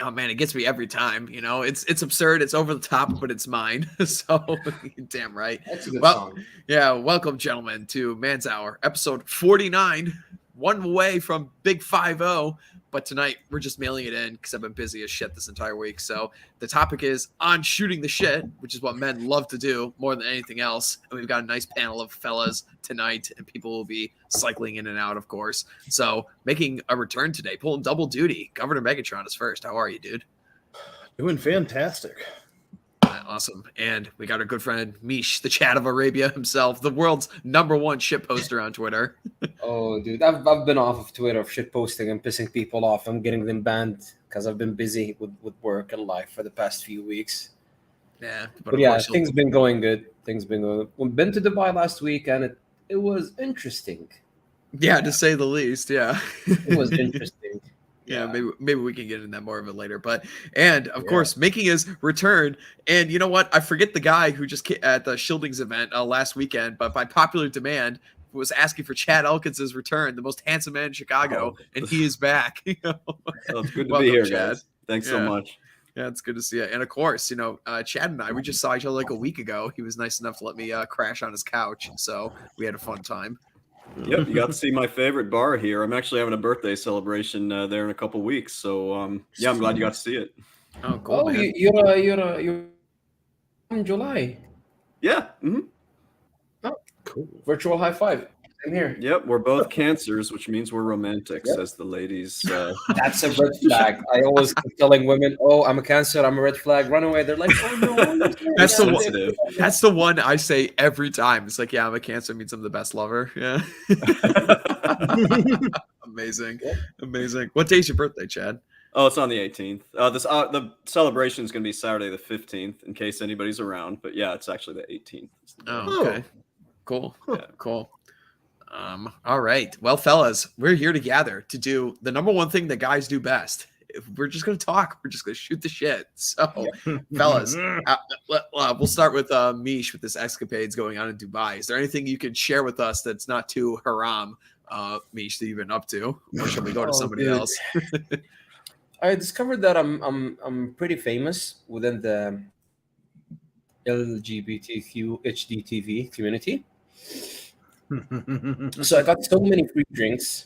oh man, it gets me every time. You know, it's absurd, it's over the top, but it's mine. So damn right. That's a good Well, song. yeah, welcome, gentlemen, to Man's Hour, episode 49. One away from Big 5-0. But tonight we're just mailing it in because I've been busy as shit this entire week. So the topic is on shooting the shit, which is what men love to do more than anything else. And we've got a nice panel of fellas tonight, and people will be cycling in and out, of course. So making a return today, pulling double duty. Governor Megatron is first. How are you, dude? Doing fantastic. Awesome. And we got our good friend Mish, the Chat of Arabia himself, the world's #1 shit poster on Twitter. Oh, dude, I've been off of Twitter of shit posting and pissing people off. I'm getting them banned because I've been busy with work and life for the past few weeks. Yeah. But yeah, things been going good. Things been going. We've been to Dubai last week and it was interesting. Yeah, to say the least. Yeah. It was interesting. Yeah, maybe we can get into that more of it later. But of course, making his return. And you know what? I forget the guy who just at the Shieldings event last weekend, but by popular demand was asking for Chad Elkins's return, the most handsome man in Chicago, and he is back. You know? So it's good to be here, Chad. guys. Thanks so much. Yeah, it's good to see you. And of course, Chad and I, we just saw each other like a week ago. He was nice enough to let me crash on his couch, so we had a fun time. Yep, you got to see my favorite bar here. I'm actually having a birthday celebration there in a couple weeks, so I'm glad you got to see it. Oh, cool. Oh, man. you're in July. Yeah. Mm-hmm. Oh, cool. Virtual high five. Same here. Yep, we're both Cancers, which means we're romantic, says the ladies. That's a red flag. I always keep telling women, "Oh, I'm a Cancer. I'm a red flag. Run away." They're like, "Oh no." That's the one I say every time. It's like, yeah, I'm a Cancer, means I'm the best lover. Yeah. Amazing. What day's your birthday, Chad? Oh, it's on the 18th. The celebration is going to be Saturday the 15th, in case anybody's around. But yeah, it's actually the 18th. Oh, okay. Cool. Yeah. Cool. All right. Well, fellas, we're here together to do the #1 thing that guys do best. We're just going to talk. We're just going to shoot the shit. So, fellas, we'll start with Mish with this escapades going on in Dubai. Is there anything you can share with us that's not too haram, Mish, that you've been up to? Or should we go to somebody else? I discovered that I'm pretty famous within the LGBTQ HDTV community. So I got so many free drinks.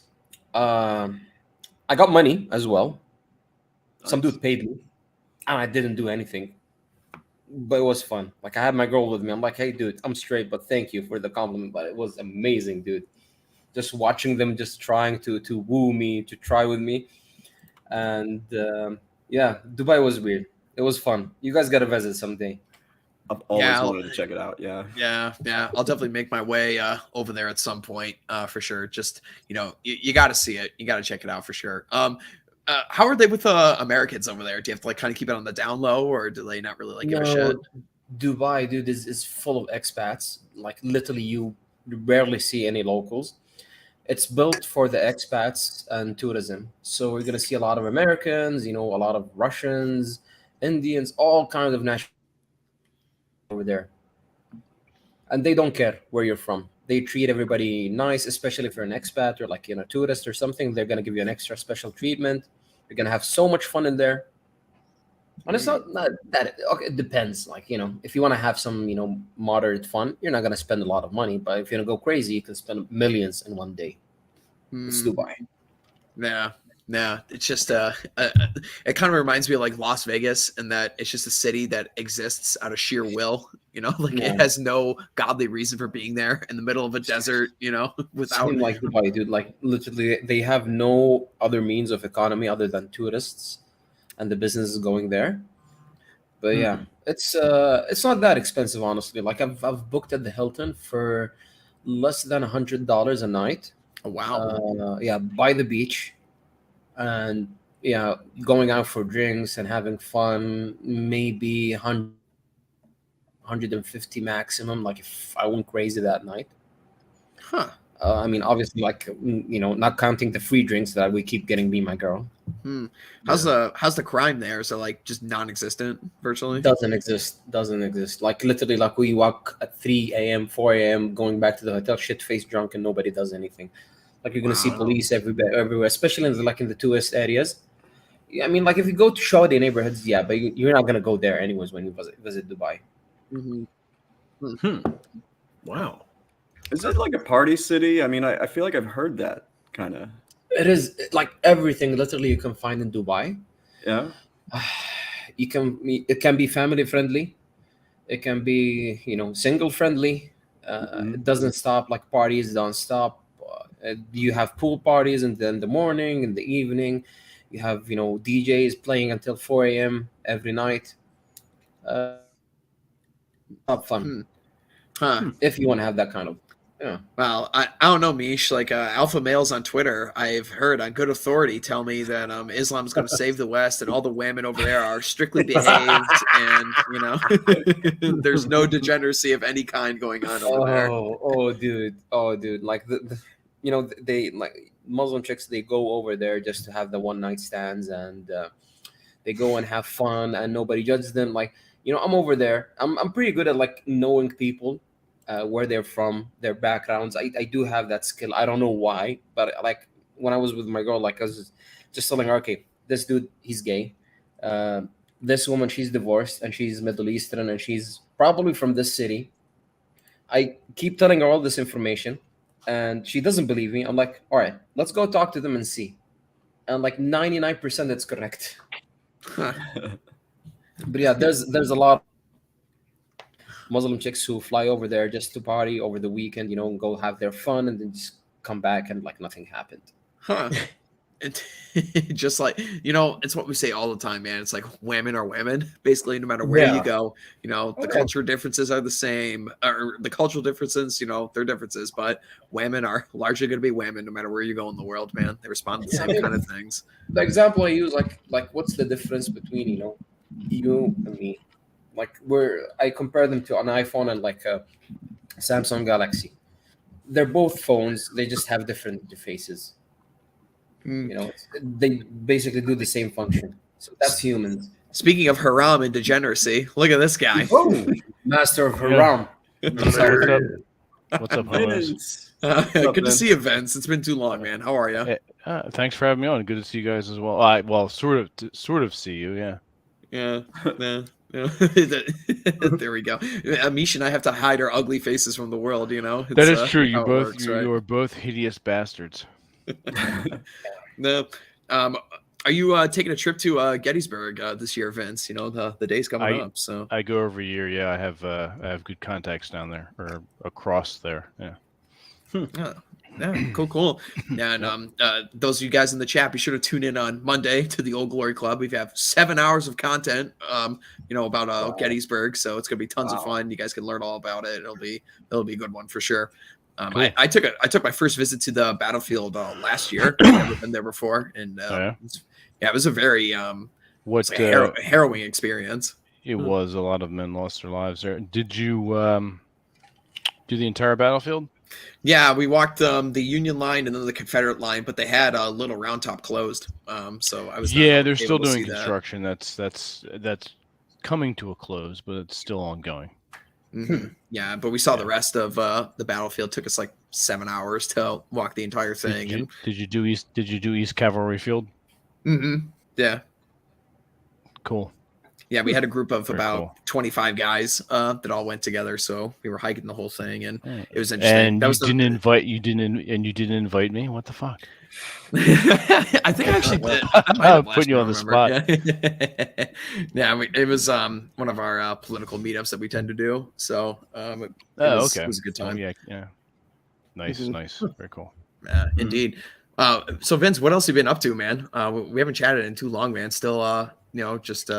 I got money as well. Some dude paid me, and I didn't do anything. But it was fun. Like, I had my girl with me. I'm like, "Hey, dude, I'm straight, but thank you for the compliment." But it was amazing, dude. Just watching them, just trying to woo me, to try with me, and Dubai was weird. It was fun. You guys gotta visit someday. I've always wanted to check it out. Yeah. I'll definitely make my way over there at some point for sure. Just, you got to see it. You got to check it out for sure. How are they with Americans over there? Do you have to kind of keep it on the down low, or do they not really give a shit? Dubai, dude, is full of expats. Like, literally, you rarely see any locals. It's built for the expats and tourism. So we're going to see a lot of Americans, a lot of Russians, Indians, all kinds of nationalities over there. And they don't care where you're from. They treat everybody nice, especially if you're an expat or like, tourist or something. They're going to give you an extra special treatment. You're going to have so much fun in there. And it's not that, okay, it depends. Like, if you want to have some, moderate fun, you're not going to spend a lot of money. But if you're going to go crazy, you can spend millions in one day. It's Dubai. Yeah. It's just, it kind of reminds me of like Las Vegas, and that it's just a city that exists out of sheer will, it has no godly reason for being there in the middle of a desert, without. Same like Dubai, dude. Like, literally, they have no other means of economy other than tourists and the business is going there. But yeah, it's not that expensive, honestly. Like, I've booked at the Hilton for less than $100 a night. Oh, wow. By the beach, and going out for drinks and having fun, maybe 150 maximum. Like, if I went crazy that night. I mean, obviously, like, not counting the free drinks that we keep getting me and my girl. How's the crime there? So, like, just non-existent virtually? Doesn't exist. Like, literally, like, we walk at 3 a.m., 4 a.m., going back to the hotel, shit-faced drunk, and nobody does anything. Like, you're going to see police everywhere, especially in the tourist areas. I mean, like if you go to Saudi neighborhoods, yeah, but you're not gonna go there anyways when you visit Dubai. Wow. Is it like a party city? I mean, I feel like I've heard that kind of. It is like everything literally you can find in Dubai. Yeah. It can be family friendly, it can be single friendly. It doesn't stop, like parties don't stop. You have pool parties in the morning, in the evening. You have DJs playing until 4 a.m. every night. Not fun if you want to have that kind of. Well, I don't know, Mish. Like alpha males on Twitter, I've heard on good authority tell me that Islam's going to save the West, and all the women over there are strictly behaved, and there's no degeneracy of any kind going on over there. Oh, dude! Like they like Muslim chicks. They go over there just to have the one night stands, and they go and have fun, and nobody judges them. Like I'm over there. I'm pretty good at like knowing people. Where they're from, their backgrounds. I do have that skill. I don't know why, but like when I was with my girl, like I was just telling her, okay, this dude, he's gay. This woman, she's divorced and she's Middle Eastern and she's probably from this city. I keep telling her all this information and she doesn't believe me. I'm like, all right, let's go talk to them and see. And like 99% it's correct. But yeah, there's a lot Muslim chicks who fly over there just to party over the weekend, and go have their fun and then just come back and like nothing happened. Just like it's what we say all the time, man. It's like women are women, basically, no matter where you go. The cultural differences are the same, or the cultural differences, they're differences, but women are largely going to be women no matter where you go in the world, man. They respond to the same kind of things. The example I use, like what's the difference between you and me? Like I compare them to an iPhone and like a Samsung Galaxy. They're both phones. They just have different interfaces. They basically do the same function. So that's humans. Speaking of haram and degeneracy, look at this guy. Oh, master of haram. What's up, homies? Good to see you, Vince. It's been too long, man. How are you? Thanks for having me on. Good to see you guys as well. Well, sort of see you. Yeah. Yeah. There we go. Amish and I have to hide our ugly faces from the world. That is true. You are both hideous bastards. No. Are you taking a trip to Gettysburg this year, Vince? The day's coming up. So I go every year. Yeah, I have good contacts down there or across there. Yeah. Yeah, cool. Yeah, and those of you guys in the chat, be sure to tune in on Monday to the Old Glory Club. We have 7 hours of content, about Gettysburg, so it's gonna be tons of fun. You guys can learn all about it. It'll be a good one for sure. Cool. I took my first visit to the battlefield last year. I've never been there before, and it was a very harrowing experience. It was. A lot of men lost their lives there. Did you do the entire battlefield? Yeah, we walked the Union line and then the Confederate line, but they had a little Round Top closed. So I was they're still doing construction. That's coming to a close, but it's still ongoing. Mm-hmm. Yeah, but we saw the rest of the battlefield. Took us like 7 hours to walk the entire thing. Did you do East Cavalry Field? Mm-hmm. Yeah. Cool. Yeah, we had a group of Very about cool. 25 guys that all went together. So we were hiking the whole thing, and it was interesting. And you didn't invite me. What the fuck? I think I actually did. I'm putting you on the spot. Yeah, it was one of our political meetups that we tend to do. So it was a good time. Yeah. Nice. Very cool. Indeed. So Vince, what else have you been up to, man? We haven't chatted in too long, man. Still, just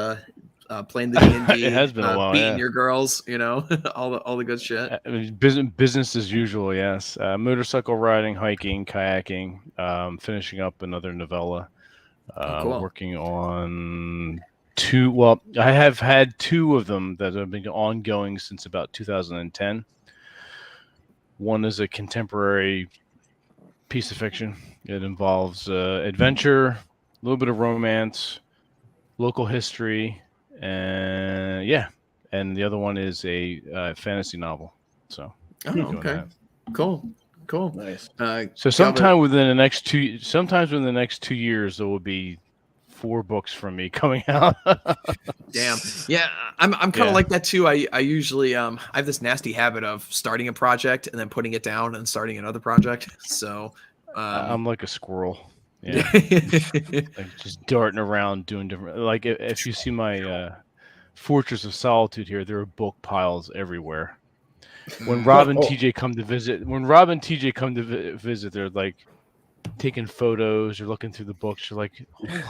playing the D&D. It has been a while. Beating your girls, all the good shit. Business as usual. Yes. Motorcycle riding, hiking, kayaking. Finishing up another novella. Cool. Working on 2. Well, I have had 2 of them that have been ongoing since about 2010. One is a contemporary piece of fiction. It involves adventure, a little bit of romance, local history, and the other one is a fantasy novel. So okay, cool. Nice. So sometimes within the next 2 years there will be 4 books from me coming out. Damn. Yeah, I'm kind of Yeah. like that too. I usually I have this nasty habit of starting a project and then putting it down and starting another project. So I'm like a squirrel. Yeah, like just darting around doing different. Like if you see my Fortress of Solitude here, there are book piles everywhere. When Rob and TJ come to visit, visit, they're like taking photos or looking through the books. You're like, holy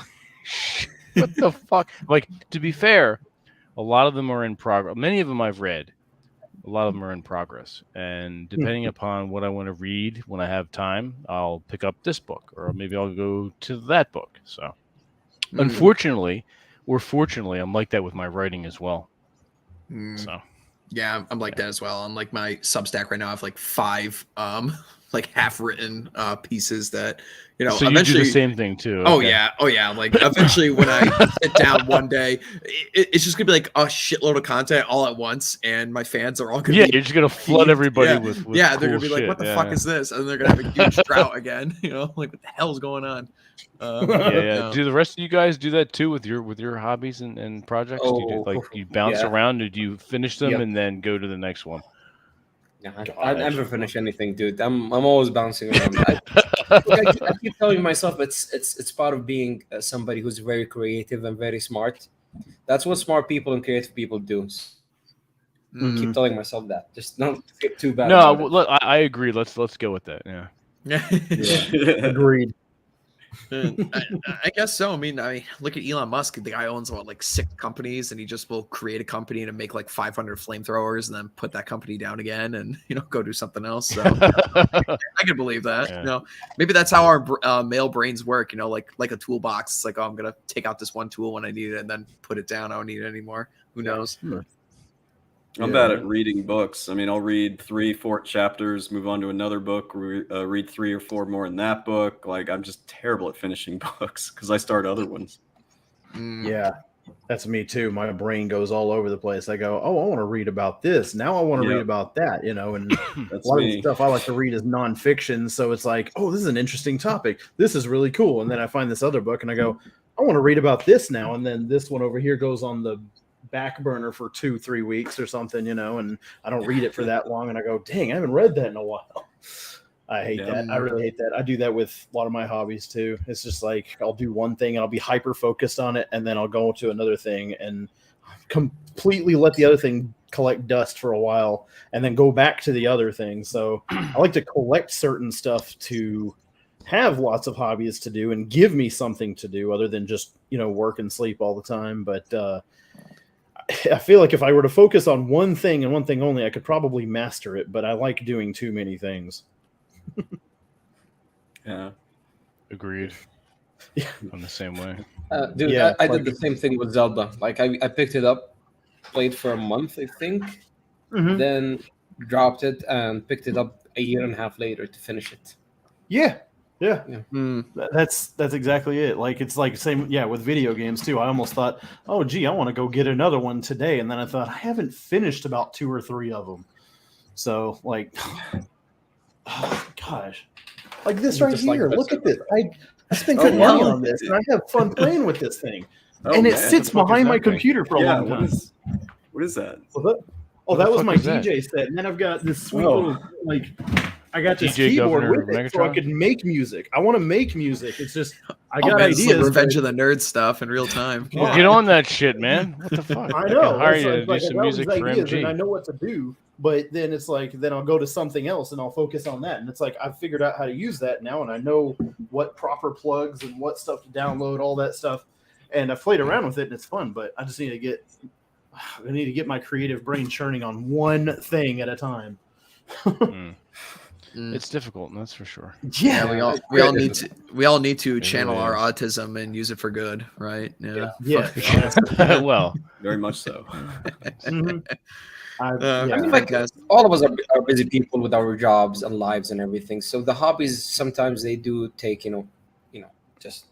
shit, what the fuck? Like, to be fair, a lot of them are in progress. Many of them I've read. A lot of them are in progress. And depending upon what I want to read when I have time, I'll pick up this book or maybe I'll go to that book. So, unfortunately, or fortunately, I'm like that with my writing as well. So. Yeah, I'm like that as well. On like my Substack right now, I have like 5 like half-written pieces that, you know, So you eventually do the same thing too. Oh okay. yeah. Like eventually, when I sit down one day, it's just gonna be like a shitload of content all at once, and my fans are all gonna Yeah, be you're just gonna flood everybody yeah. with yeah, cool they're gonna be like, shit. "What the Yeah, fuck yeah. is this?" And they're gonna have a huge drought again. You know, like what the hell's going on? Yeah. No. Do the rest of you guys do that too with your hobbies and projects? Do you do, like you bounce yeah. around, or do you finish them Yep. and then go to the next one? Yeah, I never finish anything, dude. I'm always bouncing around. I keep telling myself it's part of being somebody who's very creative and very smart. That's what smart people and creative people do. Keep telling myself that. Just don't get too bad. No, about it. look, I agree. Let's go with that. Yeah. Yeah. Agreed. I guess so. I mean, look at Elon Musk. The guy owns what, like 6 companies, and he just will create a company and make like 500 flamethrowers, and then put that company down again, and go do something else. So I can believe that. Yeah. Maybe that's how our male brains work. Like a toolbox. It's like, oh, I'm gonna take out this one tool when I need it, and then put it down. I don't need it anymore. Who knows? I'm bad at reading books. I mean, I'll read 3-4 chapters, move on to another book, read 3 or 4 more in that book. Like, I'm just terrible at finishing books because I start other ones. Yeah, that's me too. My brain goes all over the place. I go, oh, I want to read about this. Now I want to read about that, and That's a lot of me. the stuff I like to read is nonfiction. So it's like, oh, this is an interesting topic. This is really cool. And then I find this other book and I go, I want to read about this now. And then this one over here goes on the back burner for 2-3 weeks or something, and I don't read it for that long. And I go, dang, I haven't read that in a while. I hate that. I really hate that. I do that with a lot of my hobbies too. It's just like I'll do one thing and I'll be hyper focused on it, and then I'll go to another thing and completely let the other thing collect dust for a while and then go back to the other thing. So I like to collect certain stuff to have lots of hobbies to do and give me something to do other than just, work and sleep all the time. But I feel like if I were to focus on one thing and one thing only, I could probably master it, but I like doing too many things. Yeah. Agreed. Yeah. I'm the same way. Dude, Yeah, I did the same thing with Zelda. Like I picked it up, played for a month, I think, then dropped it and picked it up a year and a half later to finish it. Yeah. Mm. That's exactly it. Like it's like same with video games too. I almost thought, oh gee, I want to go get another one today, and then I thought I haven't finished about 2 or 3 of them. So like, oh gosh, like this right Just like here. this. Look at this. I spent Oh, good money wow. on this, and I have fun playing with this thing. Oh, and it man. sits fuck is behind my that thing? computer for a Yeah, long time. what is that? Oh, that the was fuck my is that? DJ set, and then I've got this sweet Oh. little like. I got this DJ keyboard Governor with it so I Megatron? could make music. I want to make music. It's just I Oh, got man, this is ideas. like Revenge but- of the Nerd stuff in real time. Well, get on that shit, man. What the fuck? I can know. hire It's you to like, do some that music was for ideas, and I MG. know what to do, but then it's like then I'll go to something else and I'll focus on that. And it's like I've figured out how to use that now, and I know what proper plugs and what stuff to download, all that stuff. And I've played around with it, and it's fun. But I just need to get my creative brain churning on one thing at a time. It's difficult, that's for sure. Yeah, we all need to It channel really our is. autism and use it for good, right? Yeah. Well, Very much so. Mhm. I Yeah. mean, Like guys, all of us are busy people with our jobs and lives and everything. So the hobbies sometimes they do take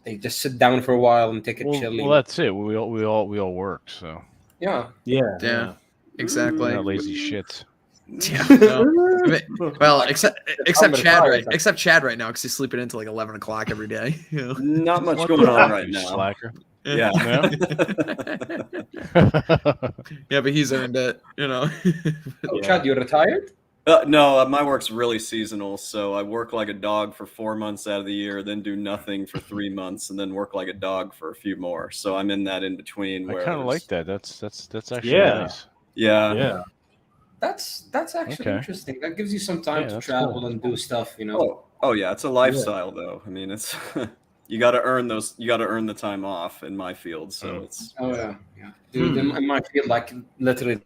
they just sit down for a while and take a chill. well, that's it. We all work, so Yeah. yeah, exactly. we're not lazy shits. Yeah, no. Well, except I'm Chad, gonna right? try. Except Chad right now because he's sleeping until like 11 o'clock every day. Not much What going the on fuck, right you now. slacker? Yeah. Yeah, but he's earned it, you know. Oh, Chad, you retired? No, my work's really seasonal. So I work like a dog for 4 months out of the year, then do nothing for 3 months, and then work like a dog for a few more. So I'm in that in between. I Where kind of like that. That's actually Yeah. nice. Yeah. Yeah. That's actually Okay. interesting. That gives you some time Yeah, to that's travel cool. and do stuff, you know. Oh yeah. It's a lifestyle, though. I mean, it's you got to earn those. You got to earn the time off in my field. So it's Oh yeah, yeah. Dude, in my field, like literally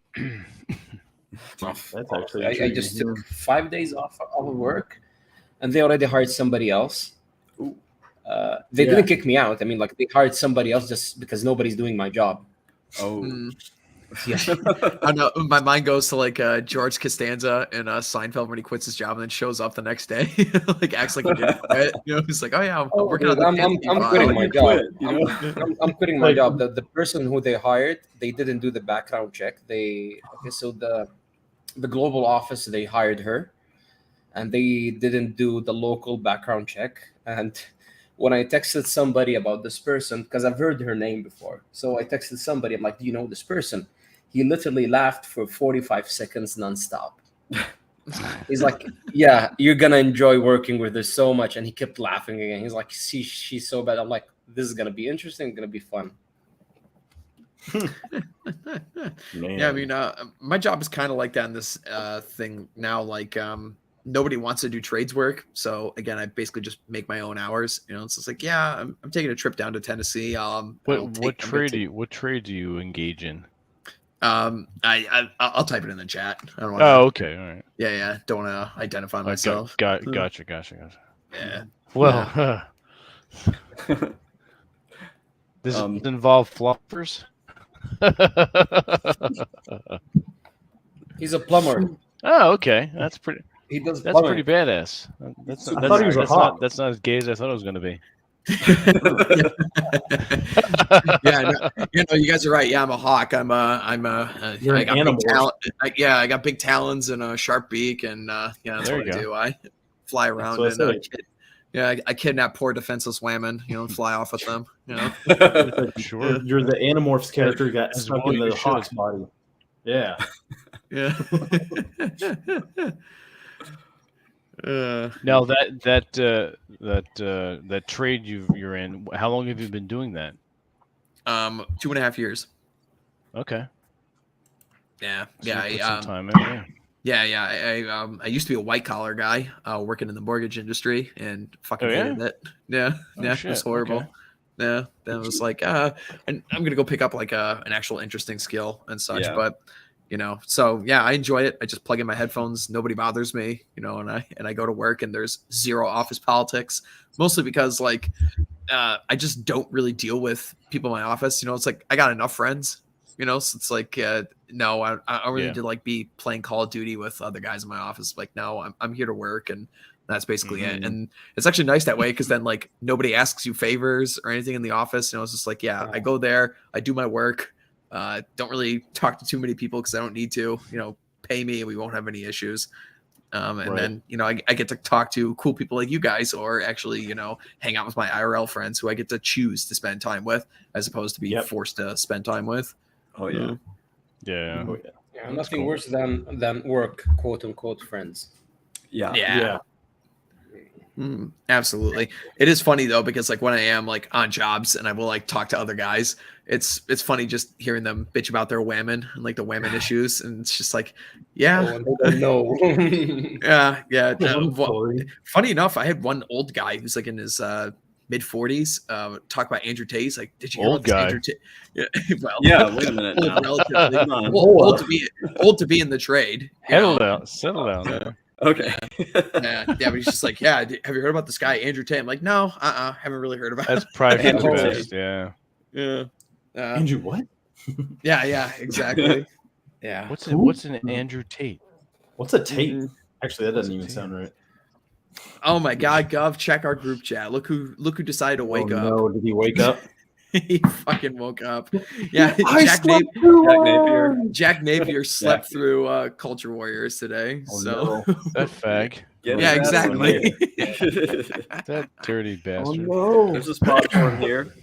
off. That's actually I intriguing. just took 5 days off of work, and they already hired somebody else. Ooh. They Yeah. didn't kick me out. I mean, like they hired somebody else just because nobody's doing my job. oh. Mm. Yeah. I know my mind goes to like George Costanza in Seinfeld when he quits his job and then shows up the next day, like acts like he didn't quit. You know, he's like, "Oh yeah, I'm Oh, working dude, on the I'm Fantasy quitting file." my You job. quit, you know? I'm quitting my Like- job. The person who they hired, they didn't do the background check. So the global office, they hired her, and they didn't do the local background check. And when I texted somebody about this person, because I've heard her name before, so I texted somebody. I'm like, "Do you know this person?" He literally laughed for 45 seconds nonstop. He's like, "Yeah, you're gonna enjoy working with her so much," and he kept laughing again. He's like, "See, she's so bad." I'm like, "This is gonna be interesting. Gonna be fun." Man. Yeah, I mean, my job is kind of like that in this thing now. Like, nobody wants to do trades work, so again, I basically just make my own hours. You know, it's just like, yeah, I'm taking a trip down to Tennessee. What trade do you engage in? I'll type it in the chat. I don't want. Oh, okay, all right. Yeah. Don't want to identify myself. Gotcha. Yeah. Well, does it involve floppers? He's a plumber. Oh, okay. That's pretty. He does. That's plumbing. pretty badass. That's I thought he was a hawk. that's not as gay as I thought it was going to be. Yeah, no, you guys are right. Yeah, I'm a hawk. You're an I got animal. big I got big talons and a sharp beak, and yeah, that's There what you I go. do. I fly around what I and I kidnap poor defenseless women, and fly off with them. Sure. You're the Animorphs character who got As stuck well in you the hawk's should. body. Yeah. Yeah. Now that trade you're in, how long have you been doing that? 2.5 years. Okay. Yeah, So you put yeah. some time in. Yeah. I used to be a white collar guy, working in the mortgage industry, and fucking Oh, yeah? hated it. Yeah, Oh, yeah, it shit, was horrible. okay. Yeah, then it was like, and I'm gonna go pick up like an actual interesting skill and such. Yeah. But so yeah, I enjoy it. I just plug in my headphones. Nobody bothers me, and I go to work, and there's zero office politics. Mostly because like, I just don't really deal with people in my office. It's like I got enough friends. So it's like, no, I don't really Yeah. need to like be playing Call of Duty with other guys in my office. Like, no, I'm here to work, and that's basically it. And it's actually nice that way because then like nobody asks you favors or anything in the office. It's just like, yeah, I go there, I do my work. Don't really talk to too many people because I don't need to. Pay me, and we won't have any issues. And Right. then I get to talk to cool people like you guys, or actually hang out with my IRL friends who I get to choose to spend time with, as opposed to be Yep. forced to spend time with. Oh yeah. Yeah. Oh, yeah. Yeah, nothing cool. worse than work, quote unquote, friends. Yeah. Yeah. Absolutely. It is funny though, because like when I am like on jobs and I will like talk to other guys, it's funny just hearing them bitch about their women and like the women issues, and it's just like, yeah, Oh, and they don't know. yeah. I'm sorry. Funny enough, I had one old guy who's like in his mid 40s talk about Andrew Tate. He's like, did you hear Old about this guy. Andrew Tate? Yeah, well, Yeah. Wait a minute now. relatively Come on. old to be in the trade. Settle down. Okay. Yeah, but he's just like, yeah. Have you heard about this guy Andrew Tate? I'm like, no, haven't really heard about. That's private Andrew best. Yeah. Yeah. Andrew, what? Yeah, exactly. Yeah. What's an Andrew Tate? What's a tape? Mhm. Actually, that doesn't even Tape? sound right. Oh my God, Gov, check our group chat. Look who decided to wake up. No, did he wake up? He fucking woke up. Yeah, I Jack, slept Napier, too Jack long. Napier. Jack Napier slept through Culture Warriors today. Oh, So no. That fag. Get yeah, his ass on exactly. here. That dirty Oh, bastard. no. There's a spot for him here.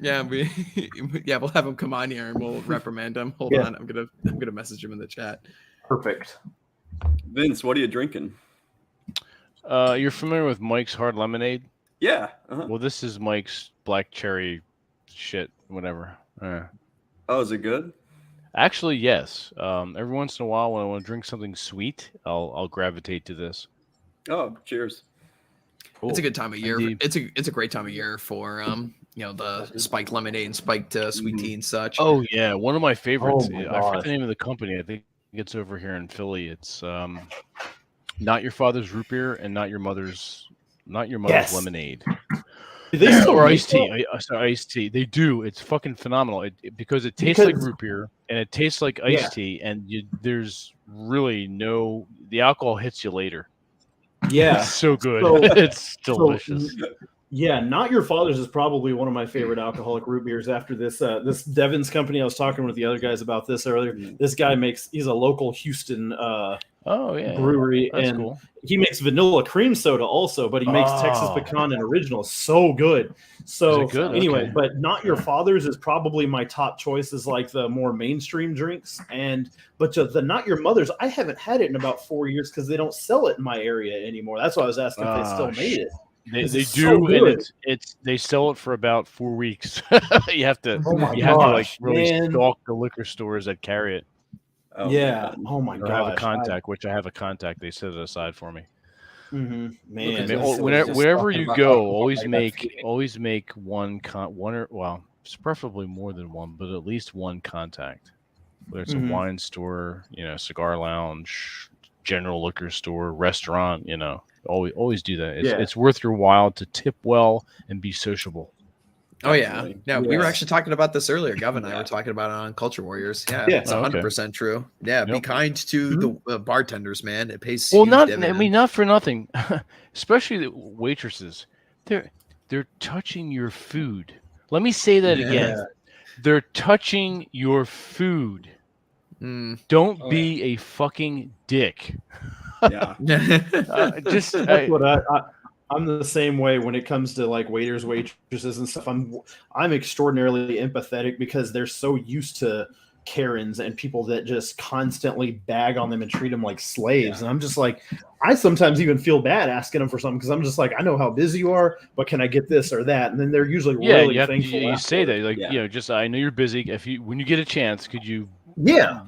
Yeah, we'll have him come on here and we'll reprimand him. Hold Yeah. on, I'm gonna message him in the chat. Perfect. Vince, what are you drinking? You're familiar with Mike's Hard Lemonade? Yeah. Uh-huh. Well, this is Mike's Black Cherry shit, whatever. Oh, is it good? Actually, yes. Every once in a while, when I want to drink something sweet, I'll gravitate to this. Oh, cheers. Cool. It's a good time of year. Indeed. It's a great time of year for the spiked lemonade and spiked sweet tea and such. Oh yeah, one of my favorites. Oh, my I forget God. the name of the company. I think it's over here in Philly. It's Not Your Father's Root Beer and Not Your Mother's Yes. Lemonade. Do they still Or make iced tea. that? Sorry, iced tea. They do. It's fucking phenomenal. Because it tastes like Because- root beer and it tastes like iced Yeah. tea, and there's really the alcohol hits you later. Yeah. It's so good. So- It's delicious. Yeah, Not Your Father's is probably one of my favorite alcoholic root beers. After this, this Devon's company, I was talking with the other guys about this earlier. This guy he's a local Houston Oh yeah, brewery, that's and cool. he makes vanilla cream soda also, but he makes Texas Oh. pecan and original. So good. So Is it good? anyway, Okay. but Not Your Father's is probably my top choice as like the more mainstream drinks. But the Not Your Mother's, I haven't had it in about 4 years because they don't sell it in my area anymore. That's why I was asking if they Ah, still made it. They This do, is so and good. it's they sell it for about 4 weeks. you have to Oh my you have to like gosh, really man. stalk the liquor stores that carry it. Oh, Yeah. man. Oh my Or have a gosh. contact, which I have a contact. They set it aside for me. Man, I mean, Vince, whenever, just wherever talking you about go, alcohol, always I got make feeling. one or well, it's preferably more than one, but at least one contact. Whether it's Mhm. a wine store, cigar lounge, general liquor store, restaurant, always do that. Yeah. It's worth your while to tip well and be sociable. Oh yeah, Definitely. yeah. We were Yeah. actually talking about this earlier. Gavin and I Yeah. were talking about it on Culture Warriors. Yeah, Yeah. it's Oh, okay. 100% true. Yeah, be Yep. kind to the bartenders, man. It pays. Well, huge not dividends. not for nothing. Especially the waitresses. They're touching your food. Let me say that again. Yeah. They're touching your food. Mm. Don't Oh, be a fucking dick. Yeah. Just That's what I'm the same way when it comes to like waiters, waitresses, and stuff. I'm extraordinarily empathetic because they're so used to Karens and people that just constantly bag on them and treat them like slaves. And I'm just like, I sometimes even feel bad asking them for something because I'm just like, I know how busy you are, but can I get this or that? And then they're usually really thankful. you say that afterwards. like Yeah. just I know you're busy. When you get a chance, could you Yeah.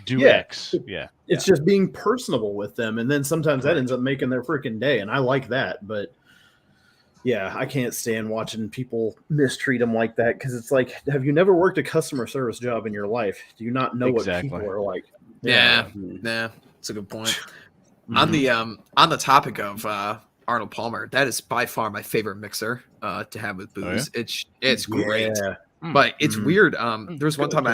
do Yeah. X? Yeah. It's just being personable with them, and then sometimes that ends up making their freaking day, and I like that. But yeah, I can't stand watching people mistreat them like that because it's like, have you never worked a customer service job in your life? Do you not know Exactly. what people are like? Yeah, Mhm. yeah, it's a good point. Mhm. On the topic of Arnold Palmer, that is by far my favorite mixer to have with Oh, yeah? booze. It's great. Yeah. But it's Mhm. weird. There was one Good, time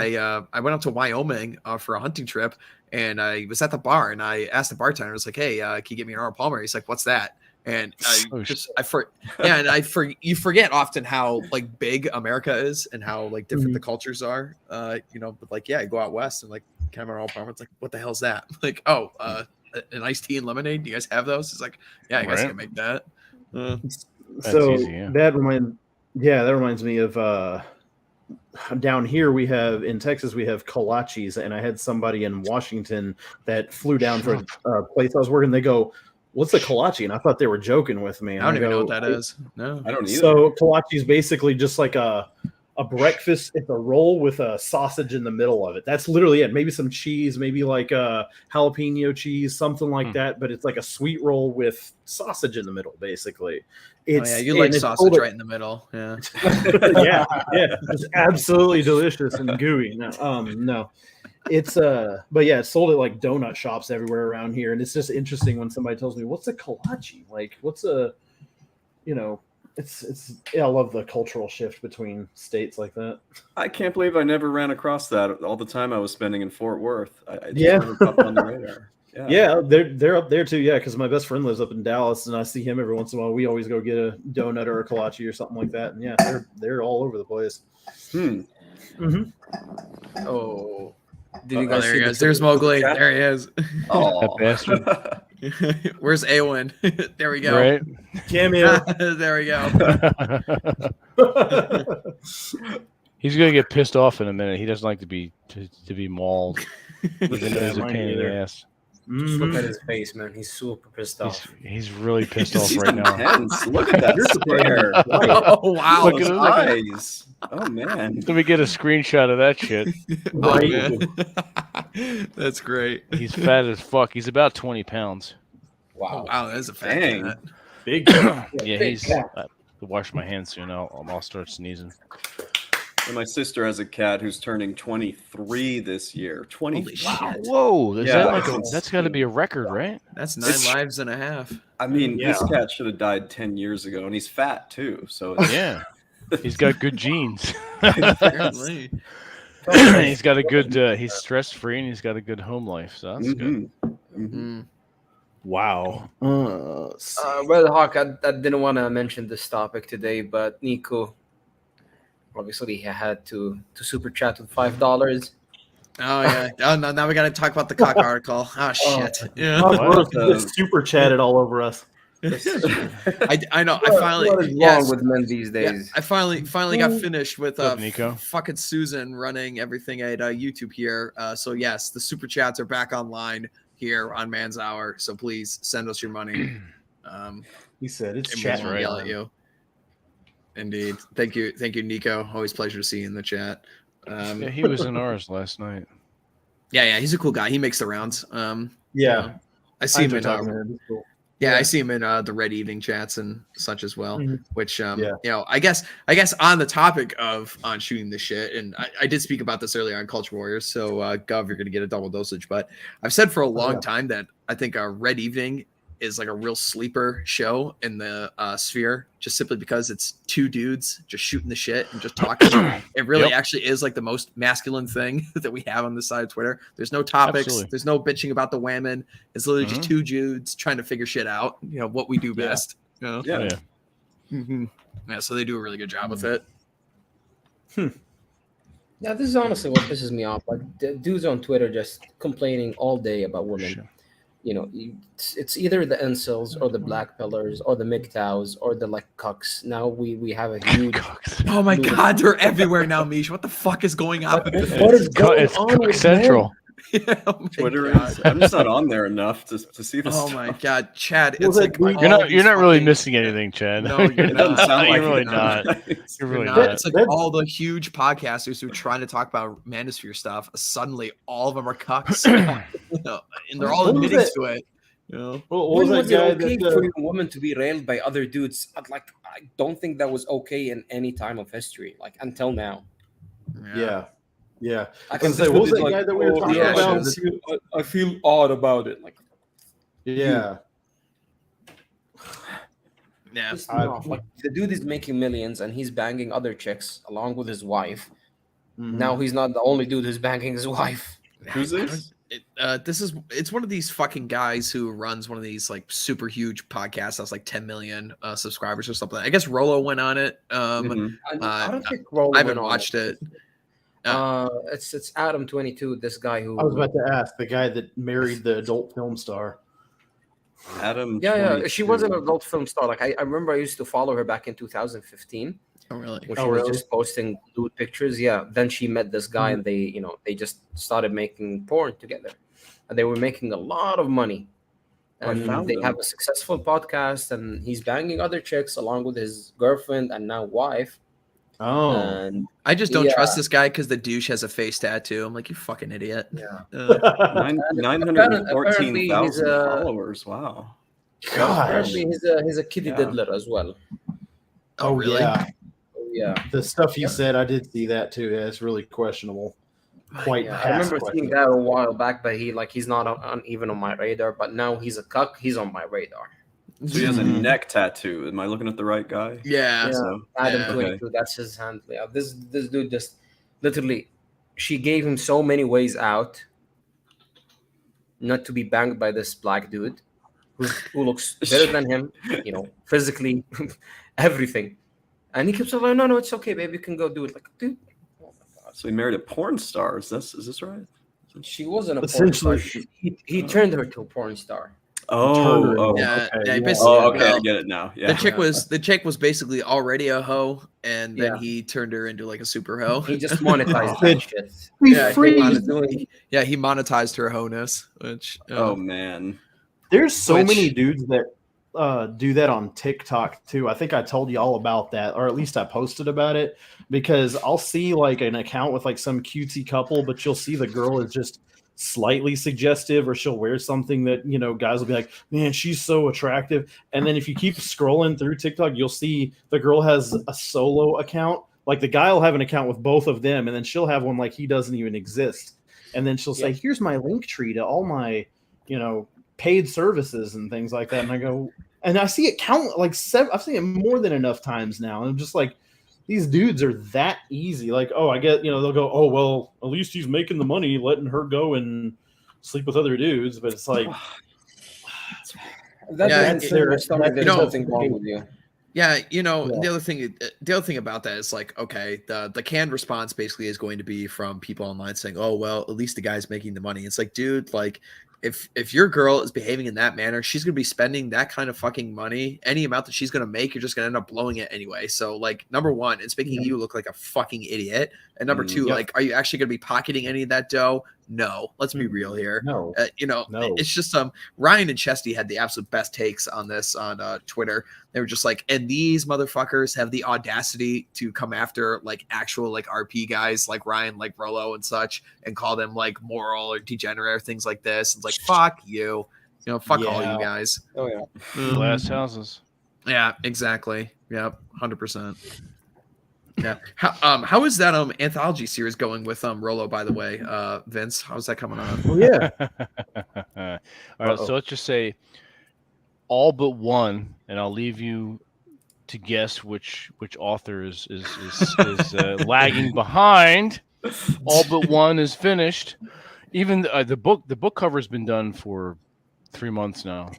I went up to Wyoming for a hunting trip, and I was at the bar, and I asked the bartender, I was like, "Hey, can you get me an Arnold Palmer?" He's like, "What's that?" And Oh, you forget often how like big America is and how like different Mhm. the cultures are. But like you go out west and like can I have an Arnold Palmer? It's like, what the hell's that? Like, oh, an iced tea and lemonade. Do you guys have those? It's like, yeah, I guess I Right. can make that. So easy, yeah. that reminds me of down here in Texas we have kolaches, and I had somebody in Washington that flew down for a place I was working. They go, "What's a kolache?" And I thought they were joking with me. I don't And even know go, what that is. No. I don't either. So kolache is basically just like a breakfast. It's a roll with a sausage in the middle of it. That's literally it. Maybe some cheese, maybe like a jalapeno cheese, something like that. But it's like a sweet roll with sausage in the middle, basically. It's, Oh, yeah, you and like it's sausage sold right in the middle. Yeah. yeah, it's absolutely delicious and gooey. No, it's but yeah, it's sold at like donut shops everywhere around here, and it's just interesting when somebody tells me what's a kolache, like what's a, it's I love the cultural shift between states like that. I can't believe I never ran across that all the time I was spending in Fort Worth. I just Yeah. never popped on the radar. Yeah, they're up there too. Yeah, because my best friend lives up in Dallas, and I see him every once in a while. We always go get a donut or a kolache or something like that, and yeah, they're all over the place. Hmm. Oh. Did you Oh, guys there see he the is. There's Mowgli. There he is. Oh, bastard. Where's Awen? There we go. Right? Cameo. There we go. He's gonna get pissed off in a minute. He doesn't like to be mauled. Even though he's a mine pain in the either. ass. Just look Mhm. at his face, man. He's super pissed off. He's really pissed off He's right now. intense. Look at that You're stare. Oh wow! Look Those at him. eyes. Oh man. Let me get a screenshot of that shit. Oh, Right. man. That's great. He's fat as fuck. He's about 20 pounds. Oh, Wow. wow, that's a fat Dang. cat. Big. Yeah, big he's. cat. I have to wash my hands soon. I'll start sneezing. And my sister has a cat who's turning 23 this year. 20. Holy shit! Whoa, is Yeah, that like it's that's got to be a record, right? That's 9 lives and a half. I mean, this Yeah. cat should have died 10 years ago, and he's fat too. So it's, Yeah, he's got good genes. Apparently. He's got a good. He's stress free and he's got a good home life. So that's good. Mhm. Mhm. Mm. Wow. Well, Hawk, I didn't want to mention this topic today, but Nico, obviously, he had to super chat with $5. Oh yeah. Oh no. Now we got to talk about the cock article. Oh shit. Yeah. Todd What? Rose just super chatted all over us. I know. I What- finally. what is wrong Yes. with men these Yeah, days? I finally got finished with What's up, Nico? fucking Susan running everything at YouTube here. So yes, the super chats are back online here on Man's Hour. So please send us your money. He said it's And we chat won't right. yell at you. Indeed. Thank you, Nico. Always a pleasure to see you in the chat. Yeah, he was in ours last night. Yeah, he's a cool guy. He makes the rounds. Yeah. I see him enjoy in talking to him. It's cool. Yeah, I see him in the Red Evening chats and such as well. Mhm. Which Yeah. you know, I guess on the topic of on shooting the shit, and I did speak about this earlier on Culture Warriors. So Gov, you're gonna get a double dosage. But I've said for a long yeah. time that I think Red Evening is like a real sleeper show in the sphere, just simply because it's two dudes just shooting the shit and just talking. It really Yep. actually is like the most masculine thing that we have on this side of Twitter. There's no topics. Absolutely. There's no bitching about the women. It's literally just Mhm. two dudes trying to figure shit out. You know what we do Yeah. best. You know? Yeah. Yeah. Yeah, so they do a really good job with it. Yeah, this is honestly what pisses me off. Like dudes on Twitter just complaining all day about women. Sure. You know, it's either the incels or the black pillars or the MGTOWs or the like cucks. Now we have a huge. Oh my god, they're everywhere now, Mish. What the fuck is going on? What is going It's on Cook with Central. Oh my Twitter God. is. I'm just not on there enough to see this. Oh my god, Chad, Well, it's that like dude- all You're not these really fucking- missing anything, Chad. No, you're It doesn't sound like You're really it. not. You're You're really not. not. It's like That- all the huge podcasters who are trying to talk about Manosphere stuff. Suddenly, all of them are cucks, you know, and they're all What was admitting that? to it. You know? What When was was that it guy okay that? for a woman to be railed by other dudes? I don't think that was okay in any time of history, like until now. Yeah. Yeah. I was gonna say, what was that guy that we were talking yeah, about? I feel odd about it. Like, Yeah. Yeah. piss me off. Like the dude is making millions and he's banging other chicks along with his wife. Mhm. Now he's not the only dude who's banging his wife. Who's this? It's one of these fucking guys who runs one of these like super huge podcasts that's like 10 million subscribers or something. I guess Rolo went on it. Mhm. I don't think Roland I haven't went on watched it. It's Adam22, this guy who. I was about to ask the guy that married the adult film star. Adam. Yeah, she was an 22. adult film star. Like I remember, I used to follow her back in 2015 Oh really? when Oh, she was really? just posting nude pictures. Yeah, then she met this guy, Mm-hmm. and they just started making porn together, and they were making a lot of money. I And found they them. have a successful podcast, and he's banging other chicks along with his girlfriend and now wife. Oh. And I just don't Yeah. trust this guy because the douche has a face tattoo. I'm like, you fucking idiot. yeah, Nine- apparently 914,000 he's, followers. Wow. Gosh. apparently he's a kitty Yeah. diddler as well. Oh really? Yeah. Yeah. The stuff he said, I did see that too. Yeah, it's really questionable. Quite Yeah, I past remember seeing questionable. that a while back, but he's not even on my radar. But now he's a cuck. He's on my radar. So he has a Mhm. neck tattoo. Am I looking at the right guy? Yeah. Yeah. So, Adam Yeah. 22. That's his handle. Yeah, this dude just literally, she gave him so many ways out, not to be banged by this black dude, who looks better than him, physically, everything. And he keeps saying, no, it's okay, baby, you can go do it. Like, dude, oh my God. so he married a porn star. Is this right? She wasn't a porn star. Essentially- He turned her to a porn star. Turned her Oh, into- Yeah, okay, yeah, yeah. basically- oh, okay, I well, get it now. Yeah. the chick was basically already a hoe, and then Yeah. he turned her into like a super hoe. He just monetized Oh. that shit. We Yeah, freeze. he monetized her hoe-ness, which Oh man. There's so Which- many dudes that do that on TikTok too. I think I told you all about that, or at least I posted about it, because I'll see like an account with like some cutesy couple, but you'll see the girl is just slightly suggestive, or she'll wear something that, you know, guys will be like, man, she's so attractive. And then if you keep scrolling through TikTok, you'll see the girl has a solo account. Like the guy will have an account with both of them, and then she'll have one like he doesn't even exist. And then she'll say, here's my link tree to all my, you know, paid services and things like that. And I go, and I see it count like I've seen it more than enough times now. And I'm just like, these dudes are that easy. Like, oh, I get, you know, they'll go, oh, well, at least he's making the money, letting her go and sleep with other dudes. But it's like, That Yeah, doesn't seem like something there's you know- nothing wrong with you. yeah, you know, Yeah. the other thing about that is like, okay, the canned response basically is going to be from people online saying, oh, well, at least the guy's making the money. It's like, dude, like, if your girl is behaving in that manner, she's gonna be spending that kind of fucking money. Any amount that she's gonna make, you're just gonna end up blowing it anyway. So, like, number one, it's making you look like a fucking idiot. And number two, Yep. like, are you actually gonna be pocketing any of that dough? No. Let's be real here. no. You know, No. it's just Ryan and Chesty had the absolute best takes on this on Twitter. They were just like, and these motherfuckers have the audacity to come after like actual like RP guys like Ryan, like Rolo and such, and call them like moral or degenerate or things like this. It's like, fuck you, you know, fuck all Yeah. you guys. Oh yeah. Glass houses. Yeah, exactly. Yep, 100%. Yeah. How is that anthology series going with Rolo, by the way? Vince, how's that coming on? Oh, yeah. All right, Uh-oh. so let's just say all but one, and I'll leave you to guess which author is lagging behind. All but one is finished. Even the book cover has been done for 3 months now.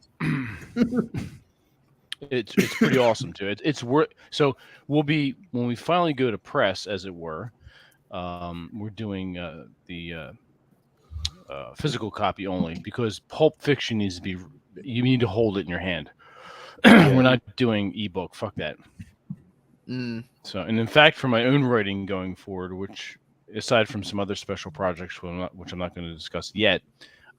It's pretty awesome too. It's worth. So we'll be, when we finally go to press, as it were. We're doing the physical copy only, because Pulp Fiction needs to be. You need to hold it in your hand. We're not doing ebook. Fuck that. Mm. So, and in fact, for my own writing going forward, which aside from some other special projects, which I'm not going to discuss yet,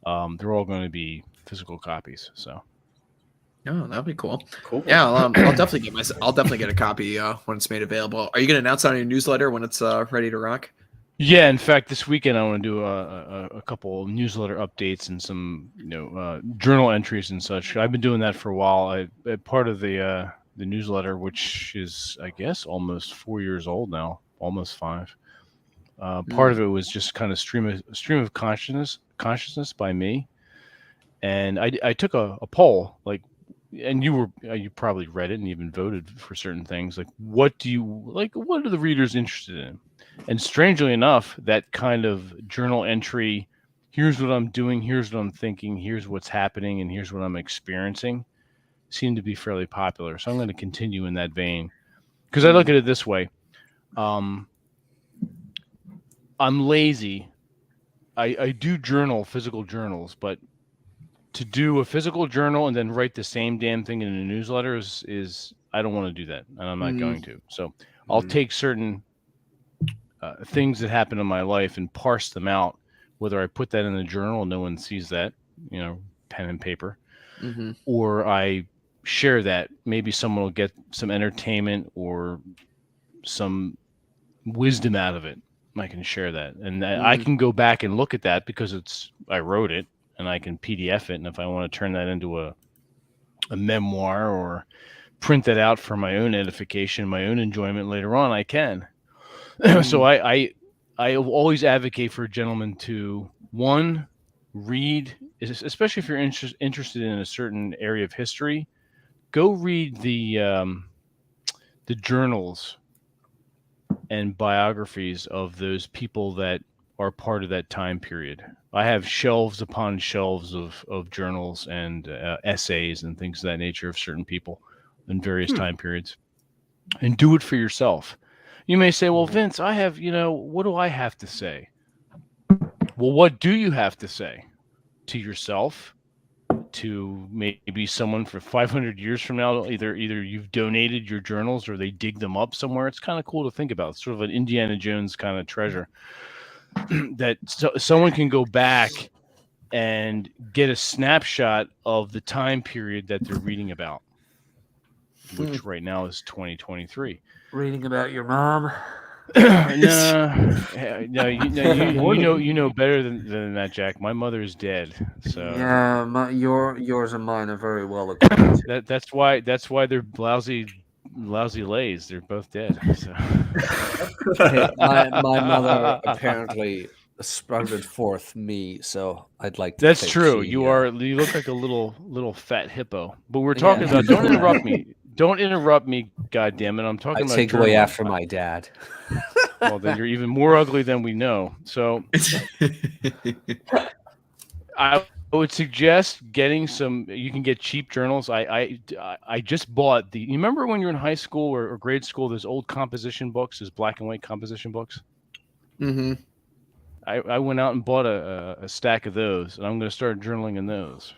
they're all going to be physical copies. So. Oh, that'd be cool. Cool. Yeah, I'll definitely get a copy when it's made available. Are you gonna announce on your newsletter when it's ready to rock? Yeah, in fact, this weekend I want to do a couple newsletter updates and some journal entries and such. I've been doing that for a while. I part of the newsletter, which is, I guess, almost 4 years old now, almost 5. Part of it was just kind of stream of consciousness by me, and I took a poll, like, and you probably read it and even voted for certain things, like what are the readers interested in? And strangely enough, that kind of journal entry, here's what I'm doing, here's what I'm thinking, here's what's happening, and here's what I'm experiencing, seemed to be fairly popular. So I'm going to continue in that vein, because I look at it this way. I'm lazy. I do physical journals, but to do a physical journal and then write the same damn thing in a newsletter is I don't want to do that, and I'm not going to. So I'll take certain things that happen in my life and parse them out. Whether I put that in the journal, no one sees that, pen and paper, or I share that. Maybe someone will get some entertainment or some wisdom out of it. I can share that, and I can go back and look at that because I wrote it. And I can PDF it, and if I want to turn that into a memoir or print that out for my own edification, my own enjoyment later on, I can. So I always advocate for a gentleman to, one, read, especially if you're interested in a certain area of history, go read the journals and biographies of those people that are part of that time period. I have shelves upon shelves of journals and essays and things of that nature of certain people in various time periods. And do it for yourself. You may say, well, Vince, I have, what do I have to say? Well, what do you have to say? To yourself to maybe someone for 500 years from now. Either you've donated your journals or they dig them up somewhere. It's kind of cool to think about. It's sort of an Indiana Jones kind of treasure that someone can go back and get a snapshot of the time period that they're reading about, which right now is 2023. Reading about your mom. No, you know better than that, Jack. My mother is dead, so Yeah, yours and mine are very well acquainted. that's why they're lousy lays. They're both dead. So. my mother apparently sprouted forth me, so I'd like to That's think true. she, You look like a little fat hippo. But we're talking about. Don't interrupt me. Don't interrupt me. God damn it! I'm talking I about. take away journaling. after my dad. Well, then you're even more ugly than we know. So I would suggest getting some. You can get cheap journals. I just bought the. You remember when you're in high school or grade school? Those old composition books, those black and white composition books. Mm-hmm. I went out and bought a stack of those, and I'm going to start journaling in those.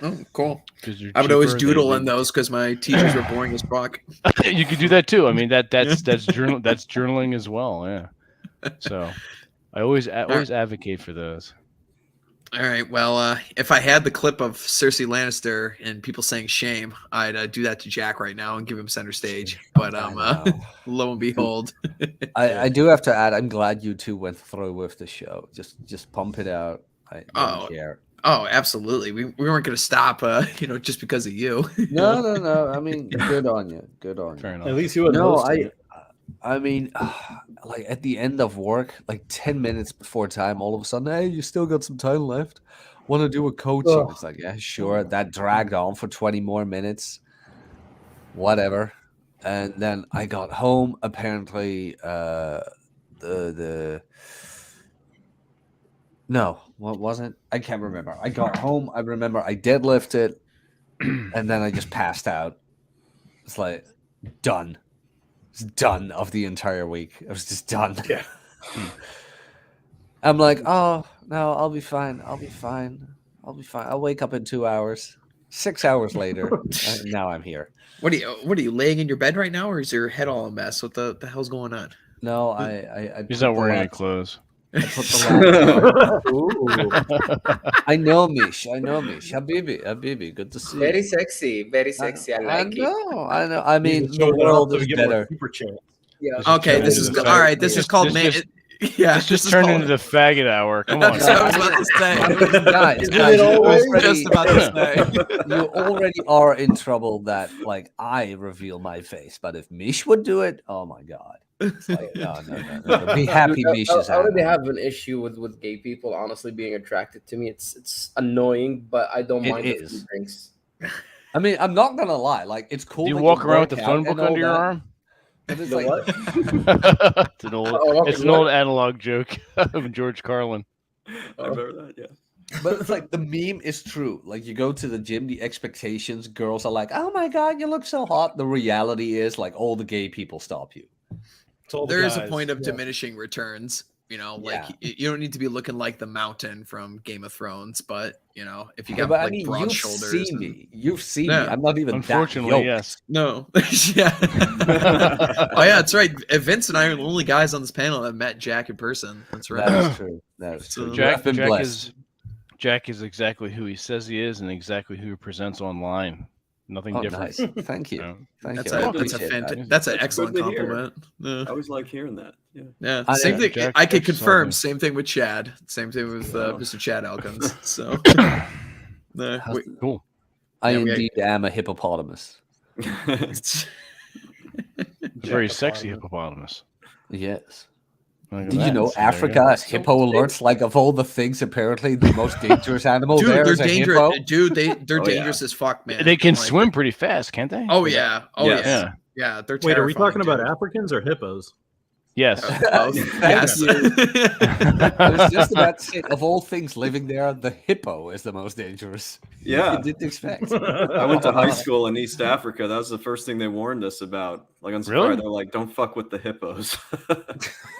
Oh, cool. 'Cause they're I would always cheaper, doodle in those because my teachers were boring as fuck. You could do that too. I mean, that's journaling as well. Yeah. So I always advocate for those. All right. Well, if I had the clip of Cersei Lannister and people saying shame, I'd do that to Jack right now and give him center stage. But I know. lo and behold, I do have to add, I'm glad you two went through with the show. Just pump it out. I don't care. oh, absolutely. We weren't going to stop, just because of you. No. I mean, good on you. Good on you. Fair enough. At least you would No, I mean, like at the end of work, like 10 minutes before time, all of a sudden, hey, you still got some time left. Want to do a coaching? Ugh. It's like, yeah, sure. That dragged on for 20 more minutes. Whatever. And then I got home. Apparently, no, what wasn't? I can't remember. I got home. I remember I deadlifted, and then I just passed out. It's like done. It's done of the entire week. I was just done. Yeah. I'm like, oh no, I'll be fine. I'll be fine. I'll wake up in 2 hours. 6 hours later, now I'm here. What are you laying in your bed right now, or is your head all a mess? What the hell's going on? No, I He's put not the wearing any lap- clothes. I put the laptop. I know Mish. Habibi, good to see you. Very sexy. Very sexy. I like it. I know. I mean, the world is better. Super chat. Yeah. Okay, this is This all right. This is called man. Yeah, This just is turned called- into the faggot hour. Come on. That's what I was about to say. Guys, Isn't guys, it you always? already- Just about to say. you already are in trouble that like I reveal my face, but if Mish would do it, oh my god. It's like, no. Be happy Dude, Mish I is already happy. have an issue with gay people honestly being attracted to me. It's annoying, but I don't It mind a few is. drinks. I mean, I'm not gonna lie, like it's cool. Do you that walk around with the work phone out book and all under your that, arm? but it's The like, what? It's an old, Oh, it's an old analog joke of George Carlin. I remember that. Yeah. but it's like the meme is true. Like you go to the gym, the expectations, girls are like, "Oh my god, you look so hot." The reality is like all the gay people stop you. There is a point of diminishing returns. Like Yeah. you don't need to be looking like the Mountain from Game of Thrones, but if you Yeah, got but like I mean, broad you've shoulders, seen and- me. You've seen Yeah. me. I'm not even Unfortunately, that yes. No, yeah. Oh yeah, that's right. Vince and I are the only guys on this panel that met Jack in person. That's right. That is true. That is So true. Jack, I've been blessed. Jack is exactly who he says he is and exactly who he presents online. Nothing Oh, different. nice. Thank you. No. Thank That's you. I a appreciate that. that's an That's excellent good to hear. compliment. Yeah. I always like hearing that. Yeah. Yeah, I- same thing. Jack- I could Jack's confirm. awesome. Same thing with Chad. Same thing with Mr. Chad Elkins. So, How's wait, the- Cool. I Yeah, we- indeed am a hippopotamus. It's a very sexy hippopotamus. Yes. Look at Did you that. know So there you Africa go. has hippo alerts? Like of all the things, apparently the most dangerous animal dude, there they're is a dangerous. hippo. Dude, they're Oh, yeah. dangerous as fuck, man. They can Like- swim pretty fast, can't they? Oh yeah. Oh Yes. yeah. Yeah. Yeah, they're Wait, are we terrifying, talking about dude. Africans or hippos? Yes. Both. Yes. you. I was just about to say, of all things living there, the hippo is the most dangerous. Yeah. You didn't expect. I went to high school in East Africa. That was the first thing they warned us about. Like on Really? Safari, they're like, "Don't fuck with the hippos." Yeah.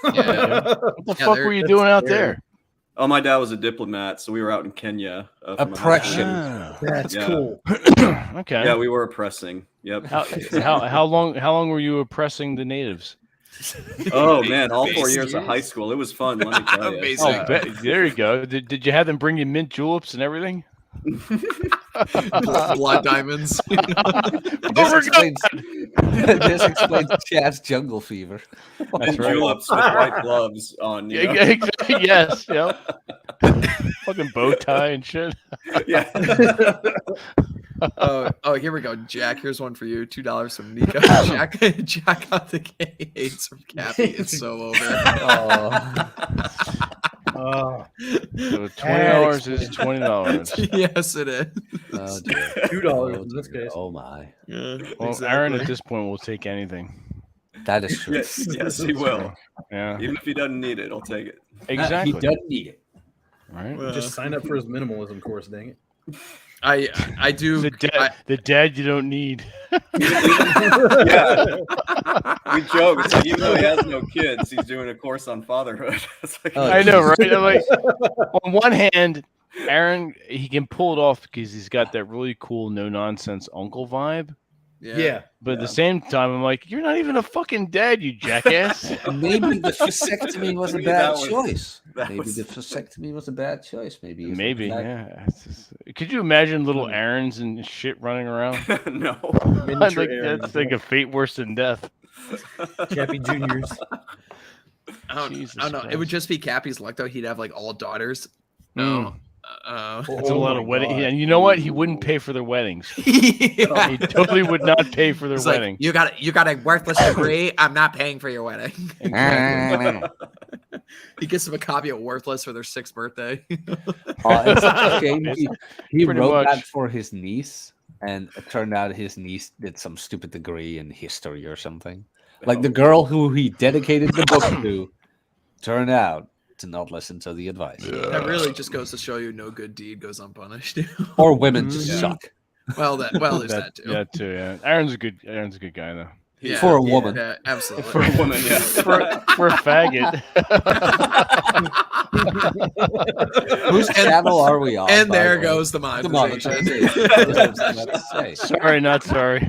What the Yeah, fuck they're- were you that's doing out scary. there? Oh, my dad was a diplomat, so we were out in Kenya. For my Oppression. honeymoon. That's Yeah. cool. Okay. Yeah, we were oppressing. Yep. How long were you oppressing the natives? Oh man, all 4 Amazing. years of high school. It was fun. Let me tell you. Amazing. Oh, there you go. Did you have them bring you mint juleps and everything? Blood diamonds. This explains Chad's jungle fever. That's And right. juleps with white gloves on. You know? Exactly. Yes. Yep. Fucking bow tie and shit. Yeah. Oh, here we go, Jack. Here's one for you. $2 from Nico. Jack got the K8s from Cappy. It's so over. Oh, So $20 is $20. Yes, it is. Oh, dear. $2 Oh, in this dear. case. Oh my. Yeah, Well, Aaron at this point will take anything. That is true. Yes, he will. Yeah. Even if he doesn't need it, he'll take it. Exactly. He doesn't need it. Right. Just sign up for his minimalism course, dang it. I do. The dad you don't need. Yeah. We joke. It's like, even though he has no kids, he's doing a course on fatherhood. It's like, Oh, I know, right? I'm like, on one hand, Aaron, he can pull it off because he's got that really cool, no nonsense uncle vibe. Yeah. But at the same time, I'm like, you're not even a fucking dad, you jackass. Maybe the vasectomy was a Maybe bad that was- choice. that Maybe was- the vasectomy was a bad choice. Maybe. it was Maybe, a bad- yeah. It's just- could you imagine little Aarons and shit running around? no. Like, that's like a fate worse than death. Cappy Juniors. I Jesus don't know. It Christ. would just be Cappy's luck though. He'd have like all daughters. Mm. No. It's a Oh lot my of wedding. God. And you know what? He wouldn't pay for their weddings. Yeah. He totally would not pay for their It's like, wedding. you got a worthless degree. I'm not paying for your wedding. He gives them a copy of Worthless for their 6th birthday. It's such a shame. He Pretty wrote much. that for his niece, and it turned out his niece did some stupid degree in history or something. Like the girl who he dedicated the book to turned out to not listen to the advice. That really just goes to show you no good deed goes unpunished. Or women just Yeah. suck. well, there's that too. Yeah, too. Yeah, Aaron's a good guy though. Yeah, For a woman. Yeah, absolutely. For a woman, yeah. For a faggot. Whose channel are we on? And by there the way? goes the Come on, let's monetization. say. Sorry, not sorry.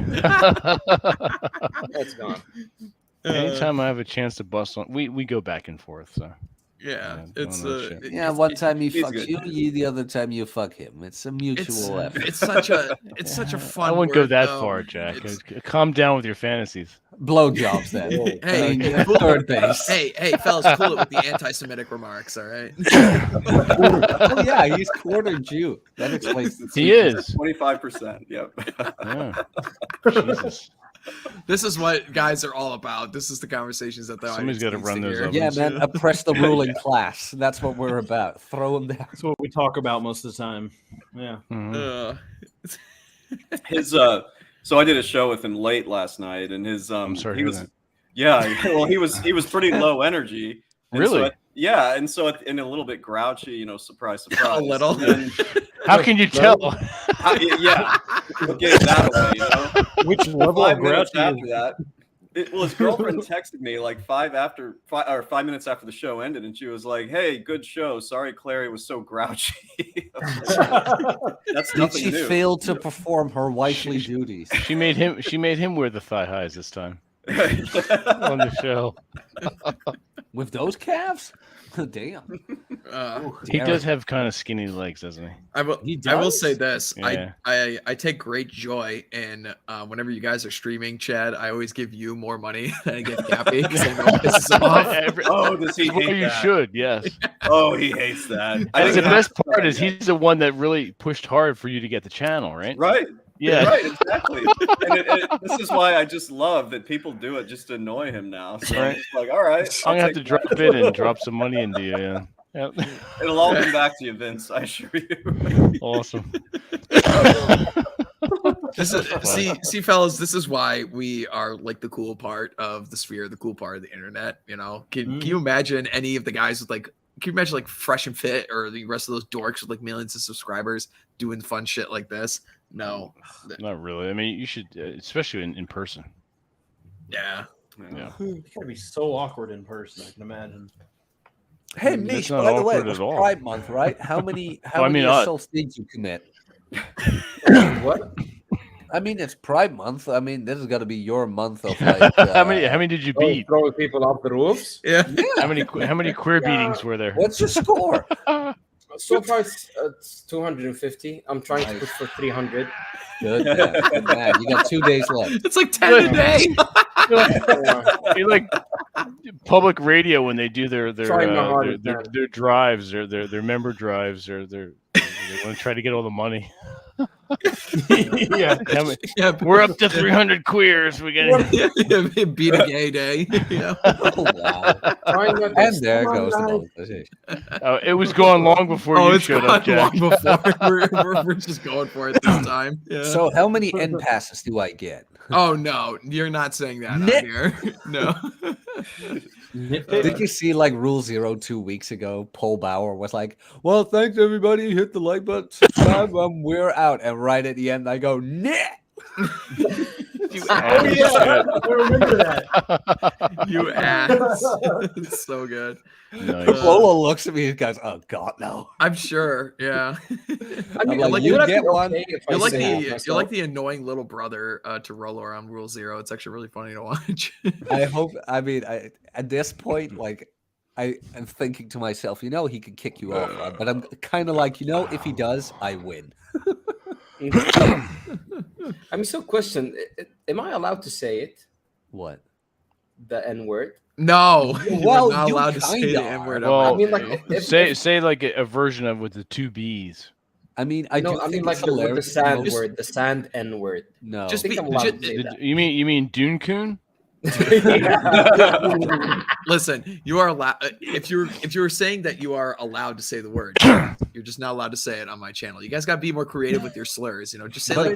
That's gone. Anytime I have a chance to bust on, we go back and forth. So Yeah, Yeah, it's no shit. Yeah, one time he He's fucks good. you, the other time you fuck him. It's a mutual effort. it's such a fun. I wouldn't go word, that though. far, Jack. It's- Calm down with your fantasies. Blowjobs then. Hey, I mean, you're third base. hey, fellas, cool it with the anti-Semitic remarks, all right? Oh yeah, he's quarter Jew. That explains the He is. 25%. Yep. Yeah. Jesus. This is what guys are all about. This is the conversations that the Somebody's audience gotta needs to run hear. those Yeah, man, oppress the ruling class. That's what we're about. Throw them down. That's what we talk about most of the time. Yeah. Mhm. His so I did a show with him late last night, and his I'm sorry to he hear was that. yeah, well he was pretty low energy. And so Really? yeah, and so and a little bit grouchy, surprise, surprise. A little. And, How can you tell? yeah, we'll get that away, Which level 5 of minutes grouchy after is that, his girlfriend texted me like 5 minutes after the show ended, and she was like, "Hey, good show. Sorry, Clary was so grouchy." That's Did nothing she new. fail to perform her wifely duties? She made him wear the thigh highs this time on the show. With those calves? Damn. He does have kind of skinny legs, doesn't he? I will. He I will does? say this. Yeah. I take great joy in whenever you guys are streaming, Chad. I always give you more money than I give Cappy because I know it pisses him off. Oh, does he Well, hate you that? should, yes. Oh, he hates that. And the think best that's part right, is yeah. he's the one that really pushed hard for you to get the channel, right? Right. Yeah. Right. Exactly. And this is why I just love that people do it just to annoy him now. So I'm Right. just like, all right, I'm gonna I'll have to take drop that. it and drop some money into you. Yeah. Yep. It'll all come back to you, Vince. I assure you. Awesome. This is see, fellas. This is why we are like the cool part of the sphere, the cool part of the internet. Can you imagine any of the guys with like? Can you imagine like Fresh and Fit or the rest of those dorks with like millions of subscribers doing fun shit like this? No. Not really. I mean, you should, especially in person. Yeah. Yeah. It's gotta be so awkward in person. I can imagine. Hey, That's Mish, not by the way, awkward it was at all. Pride Month, right? How many Well, I mean, assaults did you commit? What? I mean, it's Pride Month. I mean, this has got to be your month of like. How many did you beat? Throwing people off the roofs. Yeah. How many queer beatings were there? What's your score? So far, it's 250. I'm trying to push for 300. Good man. Good man. You got 2 days left. It's like 10 a day. You're like public radio when they do their Trying my hardest, man. their drives, their member drives, or they want to try to get all the money. Yeah. How many- Yeah, We're up to 300 queers. We got yeah, beat a gay day. You know? Oh, wow. Trying my And best. there Come on, goes the guys. monetization. It was going long before Oh, you it's showed gone up, Jack. long before. We're just going for it this time. Yeah. So, how many end passes do I get? Oh no, you're not saying that Nip. out here. No. Did you see like Rule Zero 2 weeks ago? Paul Bauer was like, "Well, thanks everybody. Hit the like button, subscribe. We're out." And right at the end, I go, "Nah." You Oh ass. yeah, I remember that. You ass. It's so good. Nice. Lola looks at me and goes, "Oh God, no." I'm sure. Yeah. I mean, like, like, you would I get be one. okay if I You're like say the myself? you're like the annoying little brother to Rolo on Rule Zero. It's actually really funny to watch. I hope. I mean, at this point, like, I am thinking to myself, he could kick you off, right? But I'm kind of like, if he does, I win. I mean, so question: am I allowed to say it? What? The N word? No, Well, you're not you allowed to say the kinda N word. Well, I mean, like, if- say like a version of with the two B's. I mean, I No, do I mean think like it's the, with the hilarious. sand most- word, the sand N word. No, Just I think be- I'm allowed ju- to say that. You mean Dune Coon? Listen, you are allowed. If you're saying that you are allowed to say the word, you're just not allowed to say it on my channel. You guys got to be more creative with your slurs. Just say like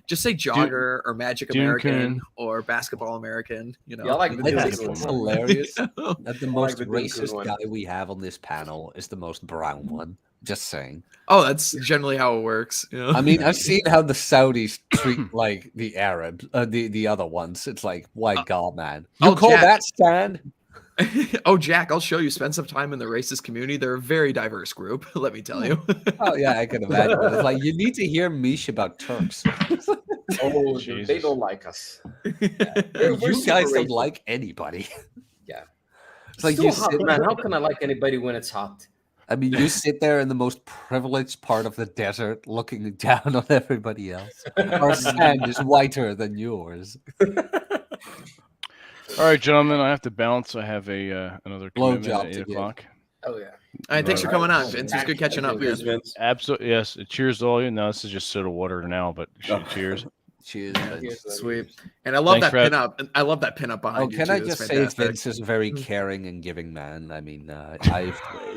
just say jogger or Magic Dune American Coon. or Basketball American. Yeah, I like the I Dune think Coon it's one. hilarious that the most the Dune Coon racist one. guy we have on this panel is the most brown one. Just saying. Oh, that's generally how it works. I mean, I've seen how the Saudis treat like the Arabs, the other ones. It's like, why God, man? You oh, call Jack. that stand? Oh, Jack, I'll show you. Spend some time in the racist community. They're a very diverse group. Let me tell you. Oh yeah, I can imagine. But it's like you need to hear Mish about Turks. Oh, they Jesus. don't like us. You super guys don't racist. like anybody. Yeah. It's like It's you too hot, sit, man. How can I like anybody when it's hot? I mean, you sit there in the most privileged part of the desert, looking down on everybody else. Our sand is whiter than yours. All right, gentlemen, I have to bounce. I have another Blow commitment job at to 8 give. o'clock. Oh yeah. All right, thanks for coming on, Vince. It was good catching up, man. Cheers, Vince. Absolutely, yes. Cheers to all you. No, this is just soda water now, but cheers. Cheers. Vince. Sweet. And I love Thanks, that Fred. pinup. And I love that pinup behind Oh, you. can too. I It's just say fantastic. Vince is a very caring and giving man. I mean,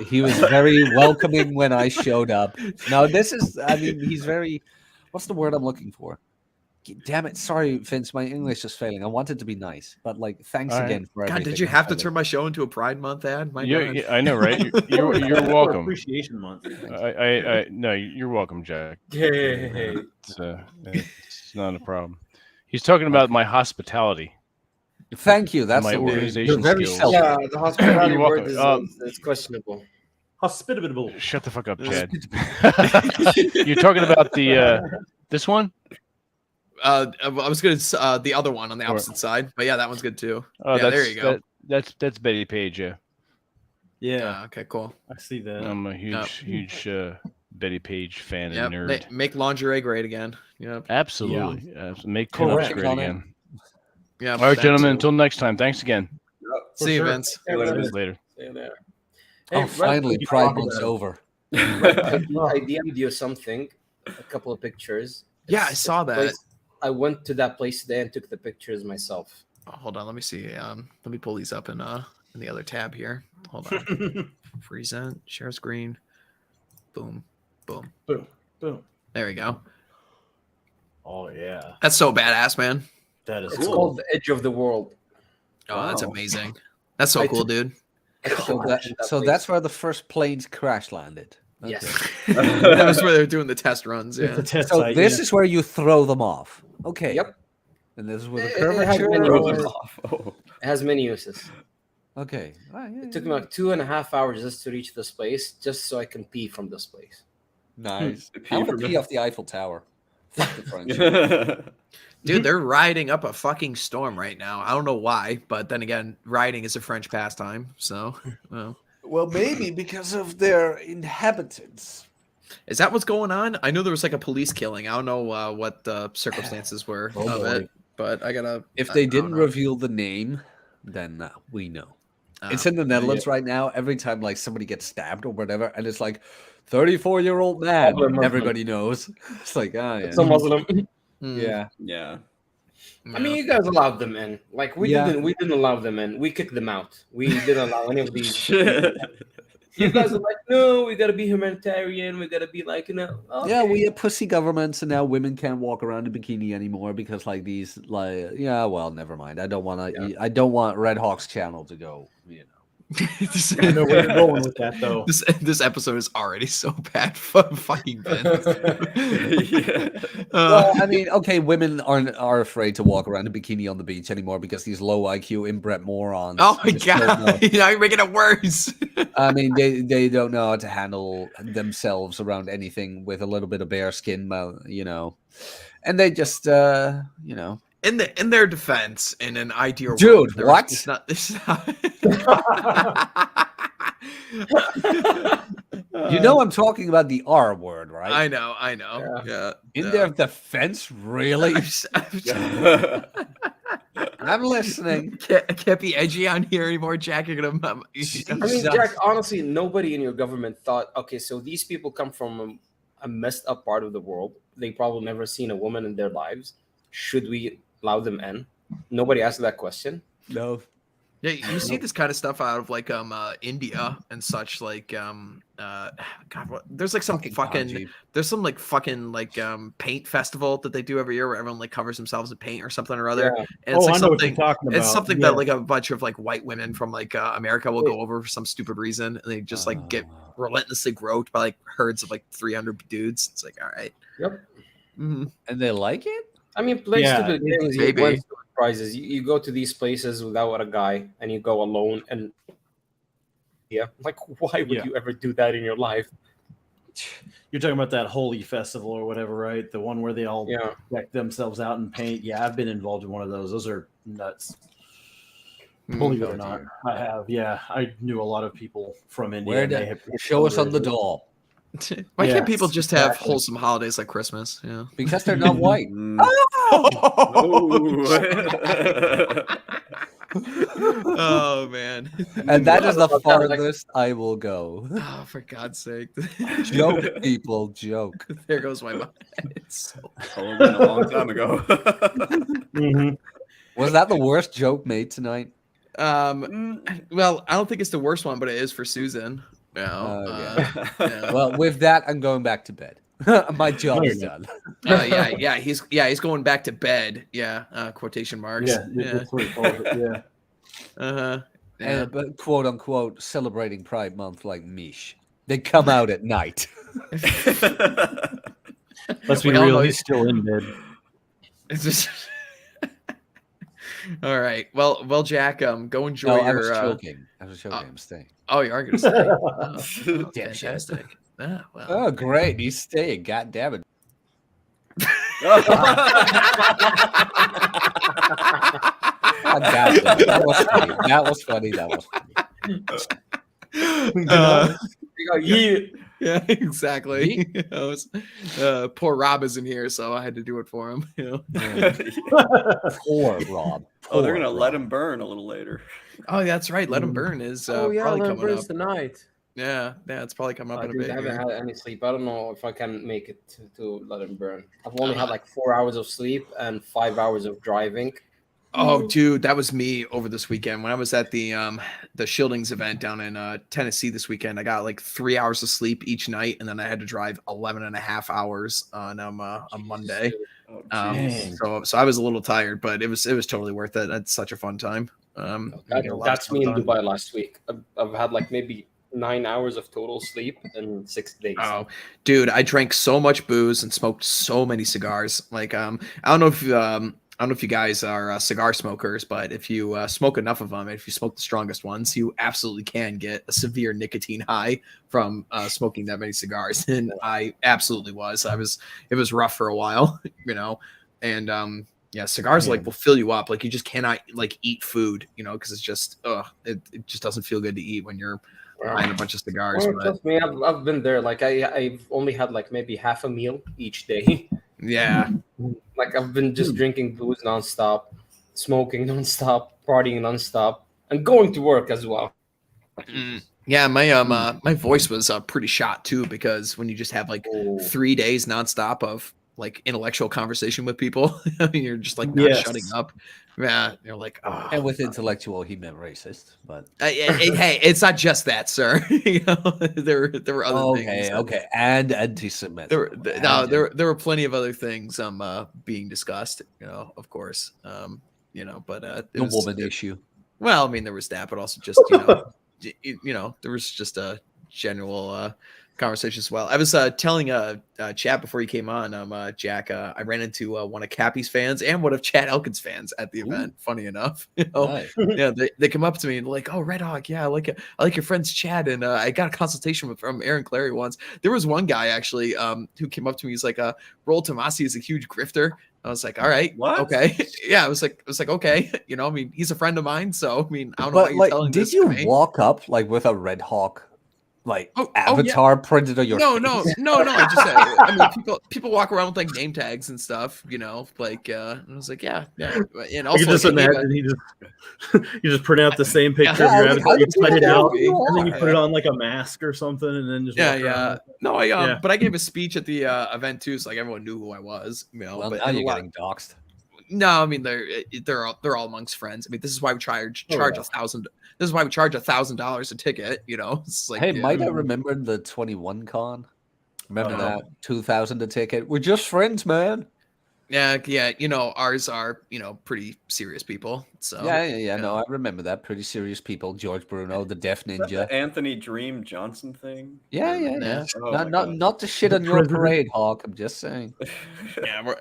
he was very welcoming when I showed up. No, he's very, what's the word I'm looking for? Damn it. Sorry, Vince, my English is failing. I wanted to be nice, but thanks All right. again for God, everything. did you have to turn my show into a Pride Month ad? My You- God. I know, right? You're For welcome. Appreciation Month. No, you're welcome, Jack. Hey. It's not a problem. He's talking about my hospitality. Thank you. That's My the word. organization You're very skills. selfish. Yeah, the hospitality You're word welcome. is questionable. Hospitable. Shut the fuck up, Chad. You're talking about the this one? I was gonna the other one on the opposite side, but yeah, that one's good too. Oh, Yeah, there you go. That's Betty Page. Yeah, Yeah, Okay, cool. I see that. I'm a huge Betty Page fan Yeah, and nerd. make lingerie great again. Yep. Absolutely. Make Correct. pinups great On it. again. Yeah. All right, that gentlemen. too. Until next time. Thanks again. See you, sure. Vince. Later. Stay there. Oh, Red, finally, you Pride talk Month's about- over. I DM'd you something, a couple of pictures. Yeah, I saw that. I went to that place today and took the pictures myself. Oh, hold on, let me see. Let me pull these up in the other tab here. Hold on. Present, share screen. Boom, boom. Boom, boom. There we go. Oh yeah, That's so badass, man. that is It's cool. called The Edge of the World. Oh, that's Wow. amazing. That's so I cool, took- dude. So that's where the first planes crash landed. Okay. Yes. That was where they were doing the test runs. It's Yeah. a test So site, this yeah. is where you throw them off. Okay. Yep. And this is where the It has curvature. many or- uses. Oh, It has many uses. Okay. Ah, yeah, It took yeah, me like 2.5 hours just to reach this place, just so I can pee from this place. nice. The I pee want to from pee it. off the Eiffel Tower. Fuck the French. Dude, they're riding up a fucking storm right now. I don't know why, but then again, riding is a French pastime. So, well, Well, maybe because of their inhabitants. is that what's going on? I know there was like a police killing. I don't know what the circumstances were Oh, of boy. it, but I gotta. If I they don't didn't know. reveal the name, then we know. It's Oh. in the Netherlands right now. Every time like somebody gets stabbed or whatever, and it's like 34-year-old man, Probably Muslim. everybody knows. It's like, ah, yeah. It's a Muslim. Hmm, Yeah. Yeah. I mean, you guys allowed them in. Like we Yeah. didn't allow them in. We kicked them out. We didn't allow any of these. You guys are like, no, we gotta be humanitarian. We gotta be like, Yeah, okay. we have pussy governments, and now women can't walk around in bikini anymore because like these, like, yeah, well, never mind. I don't want to. I don't want Red Hawk's channel to go. You know. this, I know where you're going with that, though. this episode is already so bad. Fucking Vince. Yeah. Well, I mean, okay, women are afraid to walk around in bikini on the beach anymore because these low IQ inbred morons. Oh my just don't know. god! Now you're making it worse. I mean, they don't know how to handle themselves around anything with a little bit of bare skin, you know, and they just, you know. In their defense, in an ideal Dude, world, there was- what? It's not. You know, I'm talking about the R word, right? I know. Yeah. In yeah. their defense, really? I'm listening. I can't be edgy on here anymore, Jack. You're gonna. I mean, Jesus. Jack, honestly, nobody in your government thought, okay, so these people come from a messed up part of the world. They probably never seen a woman in their lives. Should we allow them in? Nobody asked that question. No. Yeah, you see this kind of stuff out of like India and such. Like God, what? There's like some fucking Kanji. there's some like fucking like paint festival that they do every year where everyone like covers themselves in paint or something or other. Yeah. And it's Oh, like I know what something. you're talking about. It's something Yeah. that like a bunch of like white women from like America will go over for some stupid reason, and they just like get relentlessly groped by like herds of like 300 dudes. It's like, all right. Yep. Mhm. And they like it? I mean, play Yeah, stupid games. You maybe. win stupid prizes. You go to these places without a guy, and you go alone. And yeah, like, why would Yeah. you ever do that in your life? You're talking about that holy festival or whatever, right? The one where they all Yeah. deck themselves out in paint. Yeah, I've been involved in one of those. Those are nuts. Mm. Believe it or not, I have. Yeah, I knew a lot of people from India. Where and did- they have Show us on the doll. Why Yeah, can't people just have exactly. wholesome holidays like Christmas? Yeah. Because they're not white. Mm. Oh man. And that is the Well, that was like- farthest I will go. Oh, for God's sake. Joke, people, joke. There goes my mind. It's so... Oh, been a long time ago. Mhm. Was that the worst joke made tonight? Well, I don't think it's the worst one, but it is for Susan. No. Oh, yeah. Well, with that, I'm going back to bed. My job No, is you're done. Yeah. He's going back to bed. Yeah. Quotation marks. Yeah, that's what it calls it. Yeah. Uh-huh. Yeah. And, but quote unquote celebrating Pride Month like Mish. They come out at night. Let's be We all real. know He's still in bed. It's just all right. Well, Jack, go enjoy No, your. I was joking. I was joking. I'm staying. Oh, you are gonna stay. Oh, Damn shit. fantastic. Ah, well. Oh, great. He's staying. God damn it. God damn it. That was funny. That was funny. That was funny. You go, yeah. Yeah, exactly. I was, poor Rob isn't here, so I had to do it for him. You know? Poor Rob. Oh, they're Poor gonna Rob. let him burn a little later. Oh, that's right. Let him burn is probably coming up. tonight. Yeah, it's probably coming up in a bit. I haven't here. had any sleep. I don't know if I can make it to let him burn. I've only had like 4 hours of sleep and 5 hours of driving. Oh, dude, that was me over this weekend when I was at the Shieldings event down in Tennessee this weekend. I got like 3 hours of sleep each night, and then I had to drive 11 and a half hours on Monday. Oh, Dang. So I was a little tired, but it was totally worth it. It's such a fun time. I get a lot of That's me in stuff done. Dubai last week. I've had like maybe 9 hours of total sleep in 6 days. Oh, dude, I drank so much booze and smoked so many cigars. Like, I don't know I don't know if you guys are cigar smokers, but if you smoke enough of them, if you smoke the strongest ones, you absolutely can get a severe nicotine high from smoking that many cigars. And I absolutely was. It was rough for a while, and yeah, cigars like will fill you up. Like you just cannot like eat food, because it's just, it just doesn't feel good to eat when you're buying a bunch of cigars. Well, But trust me, I've been there. Like I've only had like maybe half a meal each day. yeah, Like I've been just drinking booze nonstop, smoking nonstop, partying nonstop, and going to work as well. yeah, my voice was pretty shot too, because when you just have like 3 days nonstop of like intellectual conversation with people, you're just like not shutting up. Yeah, you're like, oh. And with intellectual, he meant racist, but Hey, it's not just that, sir. There were other things. Okay, and anti-Semitic. There were plenty of other things being discussed, of course. But it the was, woman issue. well, I mean, there was that, but also just there was just a general conversation as well. I was telling Chad before he came on, Jack, I ran into one of Cappy's fans and one of Chad Elkins fans at the event. Funny enough, Nice. yeah, they come up to me and like, "Oh, Red Hawk, yeah, I like your friend's Chad," and I got a consultation from Aaron Clary once. There was one guy actually who came up to me. He's like, "Roll Tomasi is a huge grifter." I was like, "All right, What? okay, yeah." I was like, okay, I mean, he's a friend of mine, so I mean, I don't know why But you're like, telling did this you to me. walk up like with a Red Hawk, like Oh, yeah. avatar printed on your No. face? I just I mean, people walk around with like name tags and stuff, like and I was like, yeah. And I also can just like, imagine you just print out the same picture Yeah, of your like, avatar, how you did you cut it know out, who you and then you are? put it on like a mask or something, and then just walk around. No, Yeah. but I gave a speech at the event too, so like everyone knew who I was, Well, but now and a you're lot- getting doxxed. No, I mean they're all amongst friends. I mean, this is why we charge yeah. $1,000. This is why we charge $1,000 a ticket. It's like, Hey, yeah. might I remember the 21 con? Remember Uh-huh. that 2,000 a ticket? We're just friends, man. Yeah. Ours are pretty serious people. So Yeah. No, I remember that. Pretty serious people. George Bruno, the Deaf Is that Ninja. the Anthony Dream Johnson thing? Yeah. Yeah. Oh not, my not, God. not to shit on your President. parade, Hawk. I'm just saying. Yeah,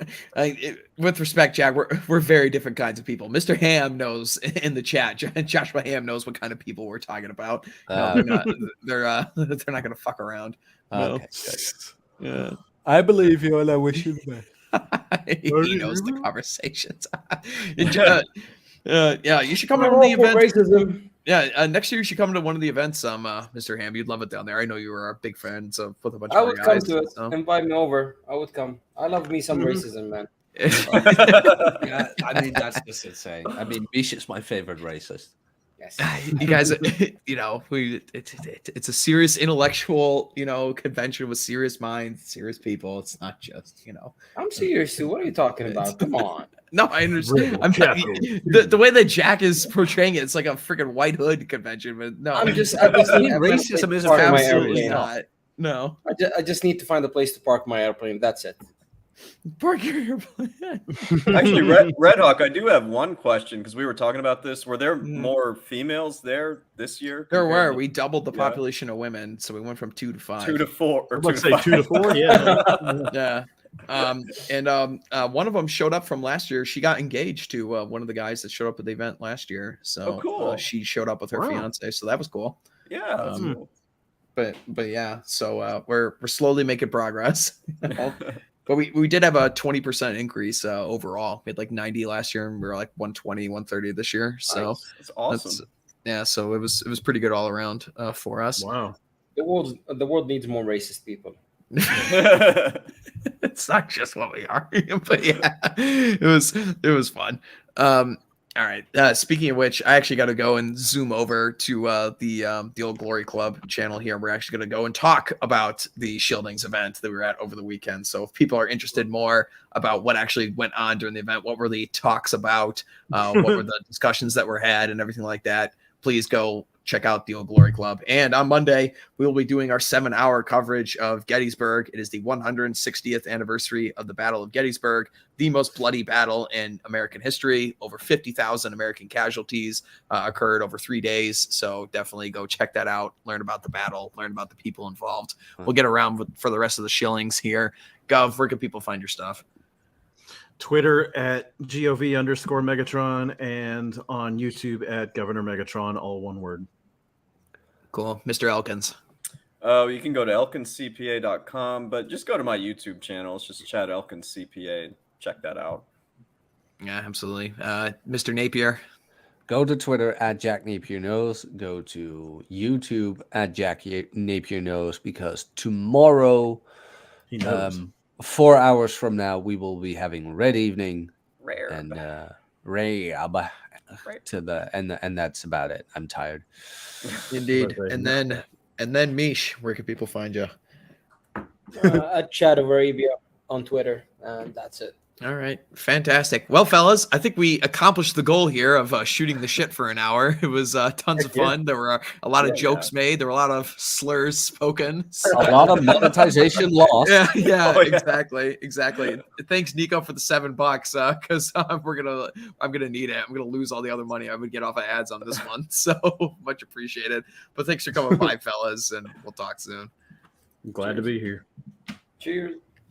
with respect, Jack, we're very different kinds of people. Mr. Ham knows in the chat. Joshua Ham knows what kind of people we're talking about. They're not going to fuck around. No. Okay, good. Yeah. I believe you, and I wish you the best. He knows the conversations. Yeah, you should come to I'm one of the all for events. racism. Yeah, next year you should come to one of the events. Mr. Ham, you'd love it down there. I know you were a big fan with a bunch I of would other come guys. to it. So. Invite me over. I would come. I love me some racism, man. Yeah, I mean, that's just insane. I mean, Mish is my favorite racist. Yes. You guys, it's a serious intellectual, convention with serious minds, serious people. It's not just, I'm serious too. What are you talking about? Come on. No, I understand. I'm Jeffrey. the way that Jack is portraying it, it's like a freaking white hood convention, but no, I just mean, need racism is a park my absolutely airplane. not. No, I just need to find a place to park my airplane. That's it. park your airplane. Actually, Red Hawk, I do have one question because we were talking about this. Were there more females there this year? There compared were. to We doubled the Yeah. population of women, so we went from 2 to 5. 2 to 4 or Let's 2 say to 2 to 5. 4. Yeah. Yeah. One of them showed up from last year. She got engaged to one of the guys that showed up at the event last year. So Oh, cool. she showed up with her Wow. fiance, so that was cool. Yeah. That's cool. But yeah, so we're slowly making progress. But we did have a 20% increase overall. We had like 90 last year, and we were like 120, 130 this year. So Nice. That's awesome. yeah, so it was pretty good all around for us. Wow. The world needs more racist people. It's not just what we are, but yeah, it was fun. All right. Speaking of which, I actually got to go and zoom over to the Old Glory Club channel here. We're actually going to go and talk about the Shieldings event that we were at over the weekend. So if people are interested more about what actually went on during the event, what were the talks about, what were the discussions that were had, and everything like that, please go check out the Old Glory Club. And on Monday, we will be doing our 7-hour coverage of Gettysburg. It is the 160th anniversary of the Battle of Gettysburg, the most bloody battle in American history. Over 50,000 American casualties occurred over 3 days. So definitely go check that out. Learn about the battle, learn about the people involved. We'll get around for the rest of the shillings here. Gov, where can people find your stuff? Twitter at GOV_Megatron, and on YouTube at Governor Megatron, all one word. Cool. Mr. Elkins. You can go to elkinscpa.com, but just go to my YouTube channel. It's just Chad Elkins CPA. Check that out. Yeah, absolutely. Mr. Napier. Go to Twitter at Jack Napier Knows. Go to YouTube at Jack Napier Knows, because tomorrow, He knows. 4 hours from now, we will be having Red Evening Rare. and and that's about it. I'm tired. Indeed. Birthday. And then Mish, where can people find you? At Chat of Arabia on Twitter, and that's it. All right. Fantastic. Well, fellas, I think we accomplished the goal here of shooting the shit for an hour. It was tons of Yeah. fun. There were a lot of jokes made. There were a lot of slurs spoken. A lot of monetization lost. Yeah, Oh, yeah. exactly. Thanks, Nico, for the $7 because I'm gonna need it. I'm gonna lose all the other money I would get off of ads on this one. So much appreciated. But thanks for coming by, fellas, and we'll talk soon. Glad to be here. Cheers.